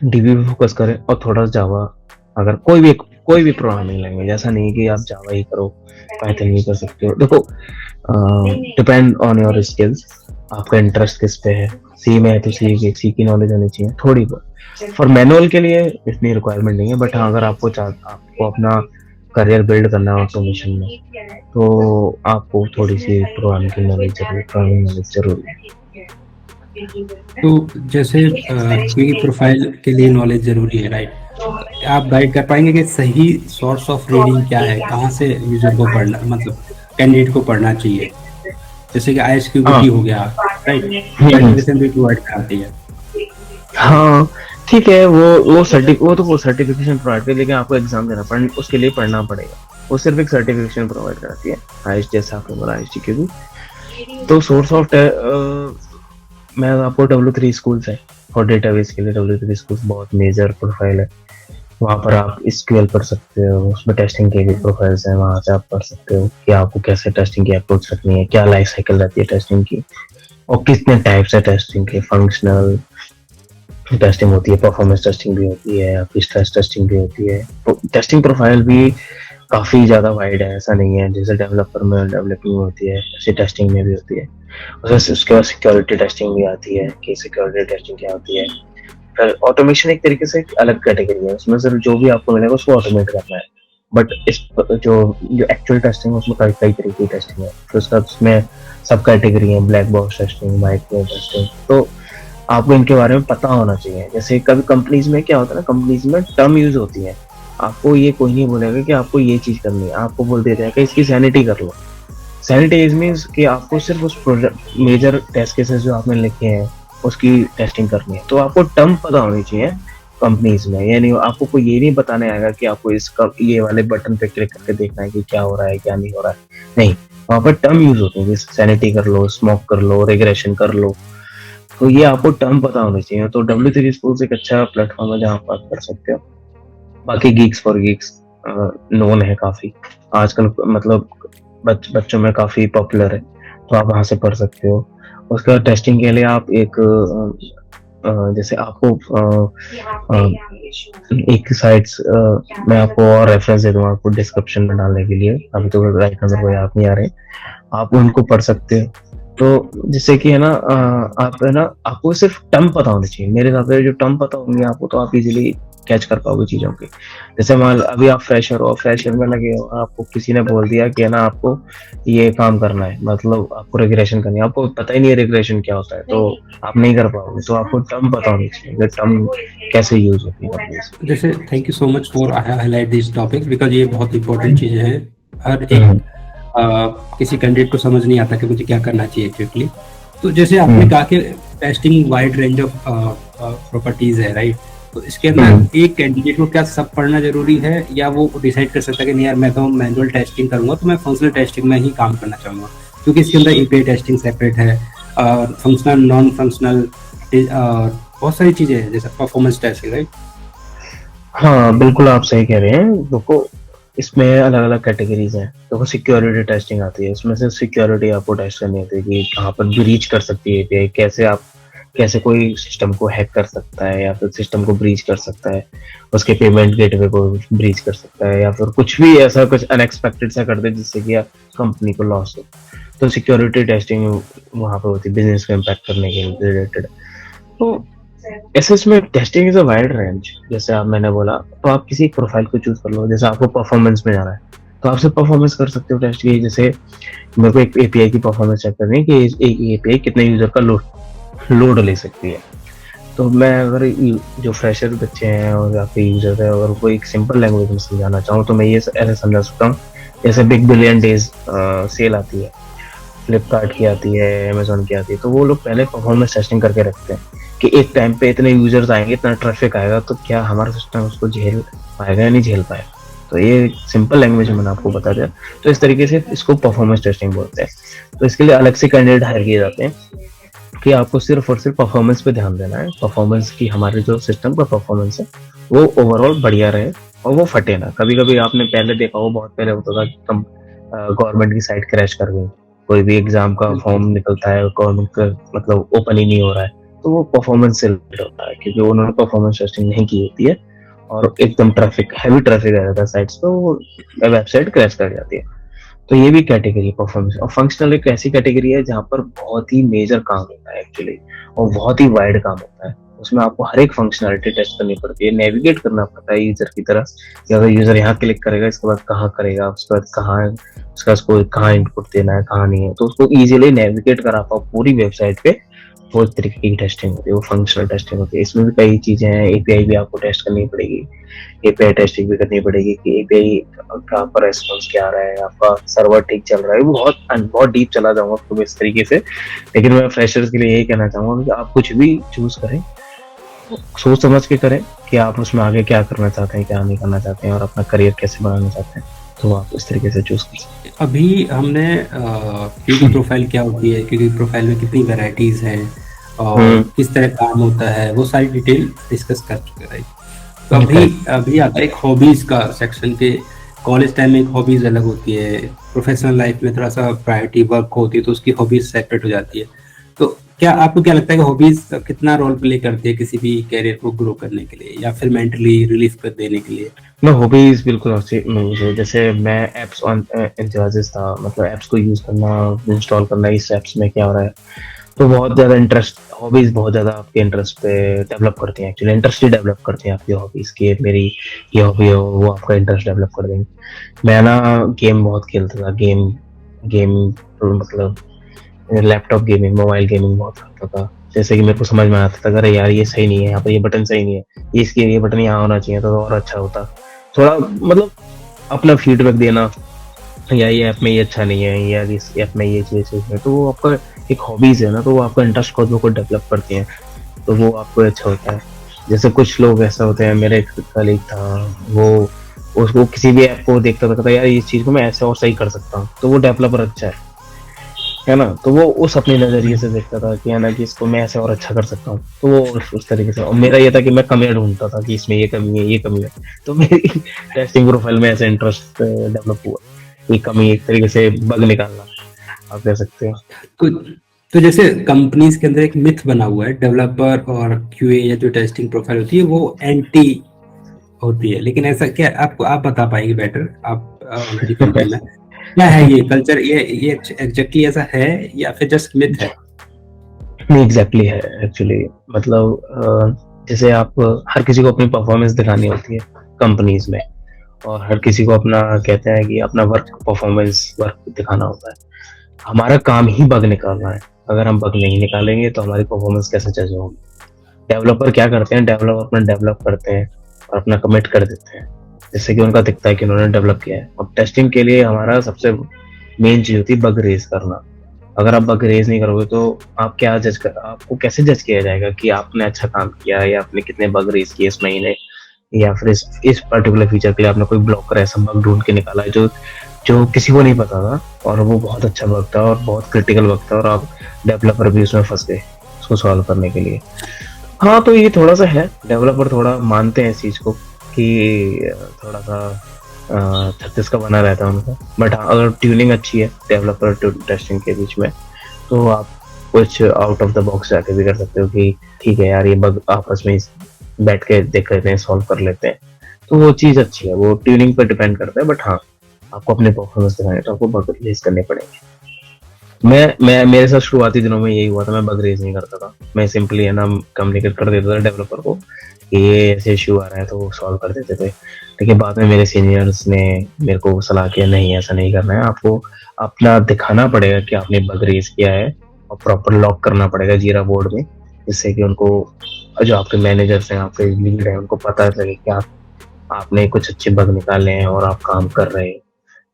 डीबी पे फोकस करें और थोड़ा जावा। अगर कोई भी प्रोग्रामिंग लैंग्वेज, ऐसा नहीं कि आप जावा ही करो, पाइथन भी कर सकते हो। देखो डिपेंड ऑन योर स्किल्स, आपका इंटरेस्ट किस पे है। सी में है तो सी की नॉलेज होनी चाहिए थोड़ी बहुत। फॉर मैनुअल के लिए इतनी रिक्वायरमेंट नहीं है, बट हाँ अगर आपको अपना करियर बिल्ड करना है ऑटोमेशन में, तो आपको थोड़ी सी प्रोग्रामिंग की नॉलेज जरूरी है। तो जैसे क्योंकि प्रोफाइल के लिए नॉलेज ज़रूरी है, राइट? तो आप गाइड कर पाएँगे कि सही सोर्स ऑफ रीडिंग क्या है? कहाँ से यूज़र को पढ़ना, मतलब कैंडिडेट को पढ़ना चाहिए? जैसे कि हाँ। आईएसक्यूबीटी हो गया, राइट? हम्म। सर्टिफिकेशन भी प्रोवाइड कराती है। हाँ ठीक है, वो तो वो सर्टिफिकेशन प्रोवाइड कर, लेकिन आपको एग्जाम देना उसके लिए पढ़ना पड़ेगा। वो सिर्फ एक सर्टिफिकेशन प्रोवाइड कराती है, आईएस जैसा आपने बोला आईएसटी की भी। तो सोर्स ऑफ मैं आपको W3 स्कूल्स है और डेटाबेस के लिए W3 स्कूल्स बहुत मेजर प्रोफाइल है। वहाँ पर आप SQL पढ़ सकते हो, उसमें टेस्टिंग के भी प्रोफाइल्स हैं, वहाँ से आप पढ़ सकते हो कि आपको कैसे टेस्टिंग की अप्रोच रखनी है, क्या लाइफ साइकिल रहती है टेस्टिंग की, और कितने टाइप्स है टेस्टिंग के। फंक्शनल टेस्टिंग होती है, परफॉर्मेंस टेस्टिंग भी होती है, आपकी स्ट्रेस टेस्टिंग भी होती है। तो टेस्टिंग प्रोफाइल भी काफी ज्यादा वाइड है, ऐसा नहीं है जैसे डेवलपर में डेवलपिंग होती है ऐसे टेस्टिंग में भी होती है। उसके बाद सिक्योरिटी टेस्टिंग भी आती है कि सिक्योरिटी टेस्टिंग क्या होती है। फिर ऑटोमेशन एक तरीके से एक अलग कैटेगरी है, उसमें सिर्फ जो भी आपको मिलेगा उसको ऑटोमेट करना है। बट इस जो जो एक्चुअल टेस्टिंग है उसमें कई कई तरीके की टेस्टिंग है। फिर उसका उसमें सब कैटेगरी है, black box testing, micro testing. तो आपको इनके बारे में पता होना चाहिए। जैसे कभी कंपनीज में क्या होता है ना, कंपनीज में टर्म यूज होती है, आपको ये कोई नहीं बोलेगा कि आपको ये चीज करनी है, आपको बोल देते हैं कि इसकी सैनिटी कर लो। सैनिटाइज मीन्स कि आपको सिर्फ उस प्रोजेक्ट मेजर टेस्ट केसेस जो आपने लिखे हैं उसकी टेस्टिंग करनी है। तो आपको टर्म पता होनी चाहिए कंपनीज में, यानी आपको कोई ये नहीं बताने आएगा कि आपको इसका ये वाले बटन पे क्लिक करके देखना है कि क्या हो रहा है क्या नहीं हो रहा है। नहीं, वहाँ पर टर्म यूज होते हैं, जैसे सैनिटी कर लो, स्मोक कर लो, रिग्रेशन कर लो। तो ये आपको टर्म पता होनी चाहिए। तो W3 स्कूल्स एक अच्छा प्लेटफॉर्म है जहाँ पर आप कर सकते हो। बाकी गीक्स फॉर गीक्स नोन है काफी आजकल, मतलब बच्चों में काफी पॉपुलर है, तो आप वहां से पढ़ सकते हो। उसके बाद टेस्टिंग के लिए आप जैसे आपको एक साइट्स मैं आपको और रेफरेंस दे दूंगा आपको डिस्क्रिप्शन में डालने के लिए, अभी तो राइट नंबर को याद नहीं आ रहे, आप उनको पढ़ सकते हो। तो जिससे कि है ना आप है ना आपको सिर्फ टर्म पता होनी चाहिए। मेरे हिसाब से जो टर्म पता होंगे आपको तो आप इजीली कैच कर पाओगे चीजों की। जैसे मान अभी आप फ्रेशर हो, फ्रेशर में लगे हो, आपको किसी ने बोल दिया कि है ना आपको ये काम करना है, मतलब आपको रिग्रेशन करनी है, आपको पता ही नहीं है रिग्रेशन क्या होता है, तो आप नहीं कर पाओगे। तो आपको टर्म पता होनी चाहिए, टर्म कैसे यूज होती है कंपनी से। जैसे thank you so much for highlight this topic, because ये बहुत इंपॉर्टेंट चीज़ें हैं। हर एक किसी कैंडिडेट को समझ नहीं आता कि मुझे क्या करना चाहिए एक्चुअली। तो जैसे आपने कहा कि testing wide range of properties है, राइट? तो इसके अंदर एक कैंडिडेट को क्या सब पढ़ना जरूरी है, या वो डिसाइड कर सकता है कि नहीं यार मैं तो मैनुअल टेस्टिंग करूंगा, तो मैं फंक्शनल टेस्टिंग में ही काम करना चाहूंगा, क्योंकि इसके अंदर एपीआई टेस्टिंग सेपरेट है, और फंक्शनल नॉन फंक्शनल बहुत सारी चीजें हैं, जैसे परफॉर्मेंस टेस्टिंग, राइट? हाँ बिल्कुल आप सही कह रहे हैं। देखो इसमें अलग अलग कैटेगरीज हैं। देखो सिक्योरिटी टेस्टिंग आती है, इसमें से सिक्योरिटी आपको टेस्ट करनी होती है कि कहाँ पर ब्रीच कर सकती है एपीआई, कैसे कोई सिस्टम को हैक कर सकता है या फिर सिस्टम को ब्रीच कर सकता है, उसके पेमेंट गेटवे को ब्रीच कर सकता है, या फिर कुछ भी ऐसा कुछ अनएक्सपेक्टेड सा कर दे जिससे कि कंपनी को लॉस हो। तो सिक्योरिटी टेस्टिंग वहाँ पे होती है बिजनेस को इम्पैक्ट करने के रिलेटेड। तो ऐसे इसमें testing is a wide range. जैसे आप मैंने बोला, तो आप किसी एक प्रोफाइल को चूज कर लो। जैसे आपको परफॉर्मेंस में जाना है तो आप सिर्फ परफॉर्मेंस कर सकते हो टेस्ट की। जैसे मेरे को एक एपीआई की परफॉर्मेंस चेक करनी है कि एक एपीआई कितने यूजर का लोड ले सकती है। तो मैं अगर जो फ्रेशर बच्चे हैं और या फिर यूजर है, अगर कोई एक सिंपल लैंग्वेज में समझाना चाहूँ तो मैं ये ऐसे समझा सकता हूँ। जैसे बिग बिलियन डेज सेल आती है, फ्लिपकार्ट की आती है, अमेजोन की आती है, तो वो लोग पहले परफॉर्मेंस टेस्टिंग करके रखते हैं कि एक टाइम पे इतने यूजर्स आएंगे, इतना ट्रैफिक आएगा, तो क्या हमारा सिस्टम उसको झेल पाएगा या नहीं झेल पाएगा। तो ये सिंपल लैंग्वेज में मैंने आपको बता दिया। तो इस तरीके से इसको परफॉर्मेंस टेस्टिंग बोलते हैं। तो इसके लिए अलग से कैंडिडेट हायर किए जाते हैं कि आपको सिर्फ और सिर्फ परफॉर्मेंस पे ध्यान देना है। परफॉर्मेंस की हमारे जो सिस्टम का परफॉर्मेंस है वो ओवरऑल बढ़िया रहे और वो फटे ना। कभी कभी आपने पहले देखा हो, बहुत पहले होता था कि गवर्नमेंट की साइट क्रैश कर गई, कोई भी एग्जाम का फॉर्म निकलता है गवर्नमेंट का मतलब ओपन ही नहीं हो रहा है, तो वो परफॉर्मेंस से रिलेटेड होता है क्योंकि उन्होंने परफॉर्मेंस टेस्टिंग नहीं की होती है और एकदम हैवी ट्रैफिक आ जाता है साइट्स पे, वो वेबसाइट क्रैश कर जाती है। तो ये भी कैटेगरी परफॉर्मेंस। और फंक्शनल एक ऐसी कैटेगरी है जहाँ पर बहुत ही मेजर काम होता है एक्चुअली, और बहुत ही वाइड काम होता है। उसमें आपको हर एक फंक्शनैलिटी टेस्ट करनी पड़ती है, नेविगेट करना पड़ता है यूजर की तरह कि अगर यूजर यहाँ क्लिक करेगा इसके बाद कहाँ करेगा, उसके बाद कहाँ, उसको कहाँ इनपुट देना है कहाँ नहीं है, तो उसको इजीली नेविगेट करा पाओ पूरी वेबसाइट पे। वो एक तरीके की टेस्टिंग होती है, वो फंक्शनल टेस्टिंग होती है। इसमें भी कई चीजें हैं, एपीआई भी आपको टेस्ट करनी पड़ेगी, एपीआई टेस्टिंग भी करनी पड़ेगी कि एपीआई का आपका रेस्पॉन्स क्या आ रहा है, आपका सर्वर ठीक चल रहा है। वो बहुत डीप चला जाऊंगा तो इस तरीके से, लेकिन मैं फ्रेशर्स के लिए यही कहना चाहूंगा कि आप कुछ भी चूज करें सोच समझ के करें कि आप उसमें आगे क्या करना चाहते हैं, क्या नहीं करना चाहते हैं, और अपना करियर कैसे बनाना चाहते हैं, तो आप इस तरीके से चूज कर सकते अभी हमने क्यूबी प्रोफाइल क्या होती है, क्यूबी प्रोफाइल में कितनी वैरायटीज हैं और किस तरह काम होता है, वो सारी डिटेल डिस्कस कर चुके हैं। तो अभी आता है एक हॉबीज का सेक्शन के। कॉलेज टाइम में एक हॉबीज अलग होती है, प्रोफेशनल लाइफ में थोड़ा सा प्रायोरिटी वर्क होती है तो उसकी हॉबीज सेपरेट हो जाती है। तो क्या आपको क्या लगता है कि हॉबीज कितना रोल प्ले करती है किसी भी कैरियर को ग्रो करने के लिए या फिर मेंटली रिलीफ कर देने के लिए? मैं हॉबीज बिल्कुल अच्छी मुझे, जैसे मैं एप्स ऑन एंथुसियास्ट था, मतलब एप्स को यूज करना, इंस्टॉल करना, इस एप्स में क्या हो रहा है, तो बहुत ज्यादा इंटरेस्ट, हॉबीज बहुत ज्यादा आपके इंटरेस्ट पे डेवलप करती हैं, एक्चुअली इंटरेस्ट ही डेवलप करती हैं आपकी हॉबीज की। मेरी ये हॉबी है वो आपका इंटरेस्ट डेवलप कर देंगे। मैं ना गेम बहुत खेलता था, गेम गेम मतलब लैपटॉप गेमिंग, मोबाइल गेमिंग बहुत करता था। जैसे कि मेरे को समझ में आता था अरे यार ये सही नहीं है, यहाँ पर ये बटन सही नहीं है, इसके ये बटन यहाँ होना चाहिए तो और अच्छा होता। थोड़ा मतलब अपना फीडबैक देना, या ये ऐप में ये अच्छा नहीं है, या इस ऐप में ये चीज है, तो वो आपका एक हॉबीज है ना, तो वो आपका इंटरेस्ट खुद ब खुद डेवलप करती हैं, तो वो आपको अच्छा होता है। जैसे कुछ लोग ऐसा होते हैं, मेरे एक कलीग था, वो उसको किसी भी ऐप को देखता था, कहता यार इस चीज को मैं ऐसे और सही कर सकता हूँ, तो वो डेवलपर अच्छा है ना, तो वो उस अपने नजरिए से देखता था कि है ना कि इसको मैं ऐसे और अच्छा कर सकता हूँ, तो वो उस तरीके से। और मेरा ये था कि मैं कमियां ढूंढता था कि इसमें ये कमी है, ये कमी है, तो मेरी टेस्टिंग प्रोफाइल में ऐसे इंटरेस्ट डेवलप हुआ, ये कमी एक तरीके से बग निकालना आप कह सकते हो। तो जैसे कंपनीज के अंदर एक मिथ बना हुआ है, डेवलपर और क्यूए या जो टेस्टिंग प्रोफाइल होती है वो एंटी होती है, लेकिन ऐसा क्या, आपको आप बता पाएंगे बेटर, आप ऑलरेडी कंपनी में, क्या है ये कल्चर, ये एग्जैक्टली ऐसा है या फिर जस्ट मिथ है? नहीं एग्जैक्टली है एक्चुअली, मतलब जैसे आप हर किसी को अपनी परफॉर्मेंस दिखानी होती है कंपनीज में, और हर किसी को अपना कहते हैं कि अपना वर्क परफॉर्मेंस वर्क दिखाना होता है। हमारा काम ही बग निकालना है, अगर हम बग नहीं निकालेंगे तो हमारी परफॉर्मेंस कैसे जज होगी। डेवलपर क्या करते हैं, डेवलपर अपना डेवलप करते हैं और अपना कमिट कर देते हैं, जिससे कि उनका दिखता है कि उन्होंने डेवलप किया है। अब टेस्टिंग के लिए हमारा सबसे मेन चीज होती है बग रेज करना। अगर आप बग रेज नहीं करोगे तो आप क्या जज कर, आपको कैसे जज किया जाएगा कि आपने अच्छा काम किया या आपने कितने बग रेज किए इस महीने, या फिर इस पर्टिकुलर फीचर के लिए आपने कोई ब्लॉकर ऐसा बग ढूंढ के निकाला है जो जो किसी को नहीं पता था, और वो बहुत अच्छा बग था और बहुत क्रिटिकल बग था, और आप डेवलपर भी उसमें फंस गए उसको सॉल्व करने के लिए। हाँ तो ये थोड़ा सा है, डेवलपर थोड़ा मानते हैं इस चीज को कि थोड़ा सा छत्तीस का बना रहता है उनका, बट हाँ अगर ट्यूनिंग अच्छी है डेवलपर टू टेस्टिंग के बीच में, तो आप कुछ आउट ऑफ द बॉक्स जाके भी कर सकते हो कि ठीक है यार ये बग आपस में बैठ के देख लेते हैं, सॉल्व कर लेते हैं, तो वो चीज अच्छी है। वो ट्यूनिंग पर डिपेंड करता है, बट हाँ आपको अपने परफॉर्मेंस दिखाने तो आपको बग रिलीज करने पड़ेंगे। मैं मेरे साथ शुरुआती दिनों में यही हुआ था, मैं बग रेज नहीं करता था, मैं सिंपली है ना कम्युनिकेट कर देता था डेवलपर को कि ये ऐसे इशू आ रहा है, तो वो सॉल्व कर देते थे। लेकिन बाद में मेरे सीनियर्स ने मेरे को सलाह किया नहीं ऐसा नहीं करना है, आपको अपना दिखाना पड़ेगा कि आपने बग रेज किया है, और प्रॉपर लॉक करना पड़ेगा जीरा बोर्ड में, जिससे कि उनको जो आपके मैनेजर्स हैं, आपके लीड हैं, उनको पता चले कि आपने कुछ अच्छे बग निकाले हैं और आप काम कर रहे हैं।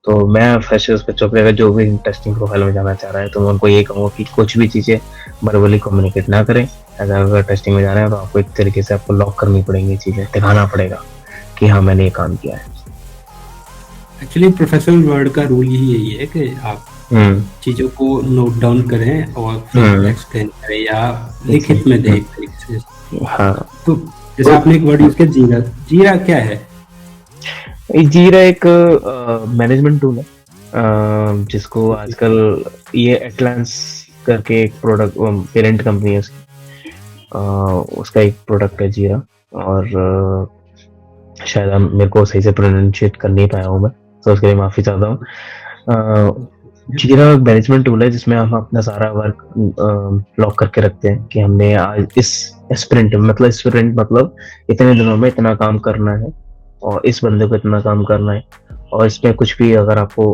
तो मैं फ्रेशर्स बच्चों पे अगर जो भी टेस्टिंग प्रोफाइल में जाना चाह रहा है तो मैं उनको ये कहूँगा कि कुछ भी चीज़ें वर्बली कम्युनिकेट ना करें। अगर टेस्टिंग में जा रहे हैं तो आपको एक तरीके से आपको लॉक करनी पड़ेंगी चीज़ें, दिखाना पड़ेगा कि हाँ मैंने ये काम किया है। एक्चुअली प्रोफेशनल वर्ल्ड का रूल ही यही है कि आप चीजों को नोट डाउन करें और फिर एक्सप्लेन करें या लिखित में दें एक तरीके से। हाँ तो जैसे आपने एक वर्ड यूज किया जीरा, जीरा क्या है? जीरा एक मैनेजमेंट टूल है, जिसको आजकल ये एटलांस करके एक प्रोडक्ट पेरेंट कंपनी है उसका एक प्रोडक्ट है जीरा, और शायद मेरे को सही से प्रोनाउंशिएट कर नहीं पाया हूँ मैं, तो उसके लिए माफी चाहता हूँ। जीरा एक मैनेजमेंट टूल है जिसमें हम अपना सारा वर्क लॉग करके रखते हैं कि हमने आज इस स्प्रिंट मतलब इतने दिनों में इतना काम करना है और इस बंदे को इतना काम करना है। और इसमें कुछ भी अगर आपको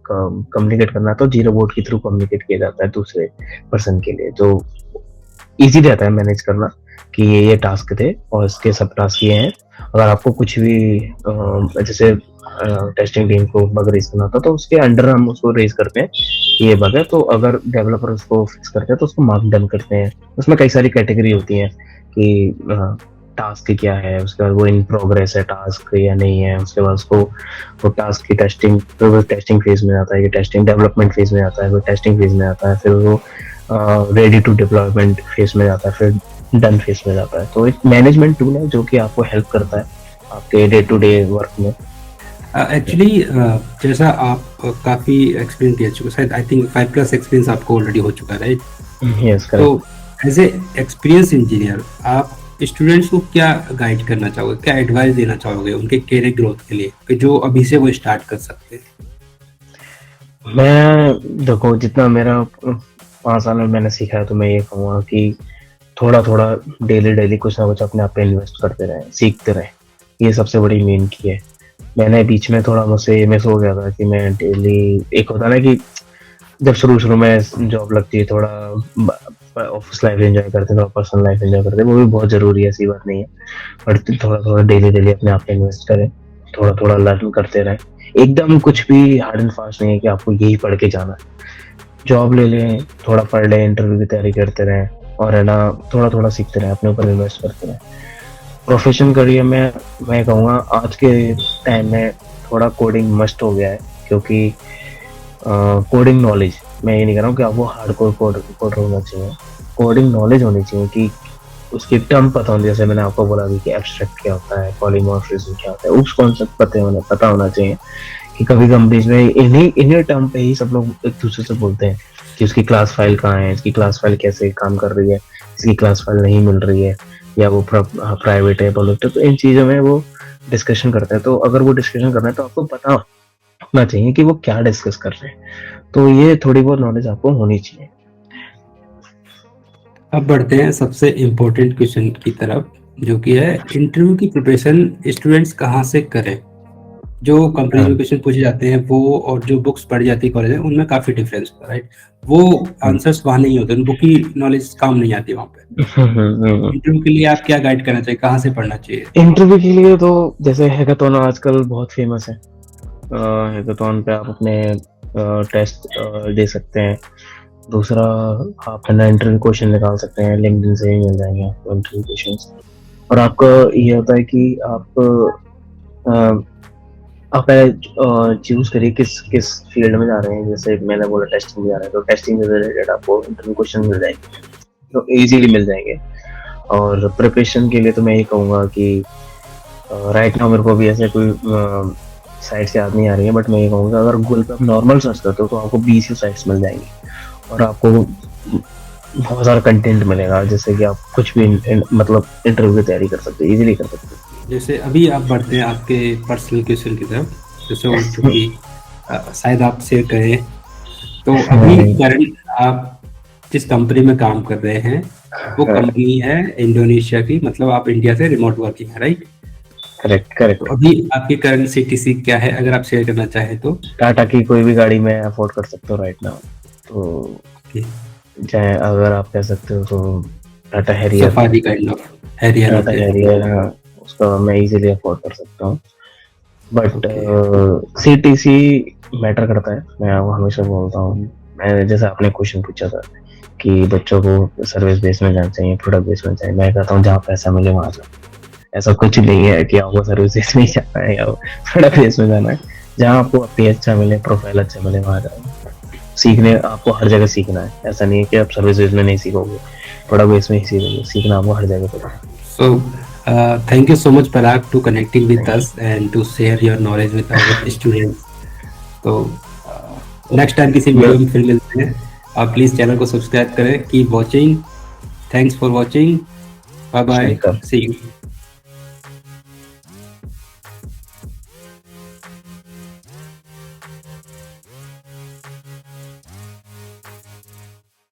कम्युनिकेट करना है तो जीरो बोर्ड के थ्रू कम्युनिकेट किया जाता है दूसरे पर्सन के लिए, जो इजी रहता है मैनेज करना कि ये टास्क थे और इसके सब टास्क ये हैं। अगर आपको कुछ भी जैसे टेस्टिंग टीम को बग रेज करना होता तो उसके अंडर हम उसको रेज करते हैं कि ये बग है, तो अगर डेवलपर उसको फिक्स करते हैं तो उसको मार्क डन करते हैं। उसमें कई सारी कैटेगरी होती हैं कि टास्क क्या है, उसके बाद वो इन प्रोग्रेस है टास्क या नहीं है, उसके बाद उसको वो टास्क की टेस्टिंग, फिर वो टेस्टिंग फेज में आता है, ये टेस्टिंग डेवलपमेंट फेज में आता है, फिर टेस्टिंग फेज में आता है, फिर वो रेडी टू डिप्लॉयमेंट फेज में जाता है, फिर डन फेज में जाता है। तो एक मैनेजमेंट टूल है जो कि आपको हेल्प करता है आपके डे टू डे वर्क में। एक्चुअली जैसा आप काफ़ी एक्सपीरियंस दे चुके, शायद आई थिंक 5+ एक्सपीरियंस आपको ऑलरेडी हो चुका है, राइट? यस तो correct. As a experience engineer आप स्टूडेंट्स को क्या गाइड करना चाहोगे, क्या एडवाइस देना चाहोगे उनके करियर ग्रोथ के लिए कि जो अभी से वो स्टार्ट कर सकते हैं? मैं देखो जितना मेरा 5 साल में मैंने सीखा है तो मैं ये कहूँगा कि थोड़ा थोड़ा डेली कुछ ना कुछ अपने आप पे इन्वेस्ट करते रहें, सीखते रहें। ये सबसे बड़ी मेन की है। मैंने बीच में थोड़ा मुझसे मिस हो गया था कि मैं डेली, एक होता ना कि जब शुरू में जॉब लगती है थोड़ा ऑफिस लाइफ एंजॉय करते हैं, थोड़ा पर्सनल लाइफ एंजॉय करते हैं, वो भी बहुत जरूरी है, ऐसी बात नहीं है। बट थोड़ा थोड़ा डेली अपने आप पे इन्वेस्ट करें, थोड़ा थोड़ा लर्न करते रहें। एकदम कुछ भी हार्ड एंड फास्ट नहीं है कि आपको यही पढ़ के जाना है। जॉब ले लें, थोड़ा पढ़ लें, इंटरव्यू की तैयारी करते रहें और है ना थोड़ा थोड़ा सीखते रहें, अपने ऊपर इन्वेस्ट करते रहें। प्रोफेशन करियर में मैं कहूँगा आज के टाइम में थोड़ा कोडिंग मस्ट हो गया है, क्योंकि कोडिंग नॉलेज, मैं ये नहीं कह रहा हूँ कि आपको हार्डकोर कोडर होना चाहिए, कोडिंग नॉलेज होनी चाहिए कि उसकी टर्म पता होनी, जैसे मैंने आपको बोला अभी कि एब्स्ट्रैक्ट क्या होता है, पॉलीमॉर्फिज्म क्या होता है, उस कॉन्सेप्ट पता होना चाहिए कि कभी कंपनीज में इन्हीं टर्म पे ही सब लोग एक दूसरे से बोलते हैं कि उसकी क्लास फाइल कहाँ है, इसकी क्लास फाइल कैसे काम कर रही है, इसकी क्लास फाइल नहीं मिल रही है, या वो प्राइवेट है पब्लिक है, तो इन चीज़ों में वो डिस्कशन करते हैं। तो अगर वो डिस्कशन कर रहे हैं तो आपको पता होना चाहिए कि वो क्या डिस्कस कर रहे हैं। तो ये थोड़ी बहुत नॉलेज आपको होनी चाहिए। अब बढ़ते हैं सबसे इम्पोर्टेंट क्वेश्चन की तरफ, जो कि है इंटरव्यू की प्रिपरेशन स्टूडेंट्स कहाँ से करें। जो कंपनी में क्वेश्चन पूछे जाते हैं वो और जो बुक्स पढ़ी जाती है कॉलेज में, उनमें काफी डिफरेंस होता है, राइट? वो आंसर्स वहाँ नहीं होते, बुक की नॉलेज काम नहीं आती वहाँ पे। इंटरव्यू के लिए आप क्या गाइड करना चाहिए, कहाँ से पढ़ना चाहिए? इंटरव्यू के लिए तो जैसे हैकाथॉन आजकल बहुत फेमस है, हैकाथॉन पे आप अपने टेस्ट दे सकते हैं। दूसरा, आप है ना इंटरव्यू क्वेश्चन निकाल सकते हैं, लिंक्डइन से ही मिल जाएंगे आपको इंटरव्यू क्वेश्चंस। और आपका ये होता है कि आप चूज करिए किस फील्ड में जा रहे हैं। जैसे मैंने बोला टेस्टिंग में जा रहे हैं तो टेस्टिंग से रिलेटेड आपको इंटरव्यू क्वेश्चन मिल जाएंगे, तो इजीली मिल जाएंगे। और प्रिपरेशन के लिए तो मैं ये कहूँगा कि राइट नाउ मेरे को भी ऐसे कोई साइट से याद नहीं आ रही है, बट मैं ये कहूँगा अगर गूगल पे आप नॉर्मल सर्च करते हो तो आपको 20 साइट्स मिल जाएंगी और आपको बहुत सारा कंटेंट मिलेगा, जैसे कि आप कुछ भी मतलब इंटरव्यू की तैयारी कर सकते हो, इजीली कर सकते हो। जैसे अभी आप बढ़ते हैं आपके पर्सनल क्वेश्चन की तरफ, जैसे जो कि शायद आप शेयर करें, तो अभी करंट आप जिस कंपनी में काम कर रहे हैं वो कंपनी है इंडोनेशिया की, मतलब आप इंडिया से रिमोट वर्किंग है, राइट? करेक्ट। अभी आपकी करंट सीटीसी क्या है, अगर आप शेयर करना चाहें तो? टाटा की कोई भी गाड़ी मैं अफोर्ड कर सकता हूँ राइट नाउ, तो चाहे अगर आप कह सकते हो तो Tata Harrier, safari kind of Harrier, Tata Harrier, उसका मैं इजीली अफोर्ड कर सकता हूँ। बट सीटीसी मैटर करता है, मैं आपको हमेशा बोलता हूँ। मैं जैसे आपने क्वेश्चन पूछा था कि बच्चों को सर्विस बेस में जाना चाहिए, प्रोडक्ट बेस में चाहिए, मैं कहता हूँ जहाँ पैसा मिले वहाँ जाओ। ऐसा कुछ नहीं है कि आपको सर्विस बेस में जाना है या प्रोडक्ट बेस में जाना है, जहाँ आपको पे अच्छा मिले, प्रोफाइल अच्छा मिले वहाँ जाओ। सीखने आपको हर जगह सीखना है, ऐसा नहीं है कि आप सर्विस बेस में नहीं सीखोगे, प्रोडक्ट बेस में ही सीखोगे, सीखना आपको हर जगह पड़ेगा। So thank you so much Parag to connecting with us and to share your knowledge with our students. तो नेक्स्ट टाइम किसी वीडियो में फिर मिलते हैं। आप प्लीज चैनल को सब्सक्राइब करें। Keep watching, thanks for watching, bye bye, see you.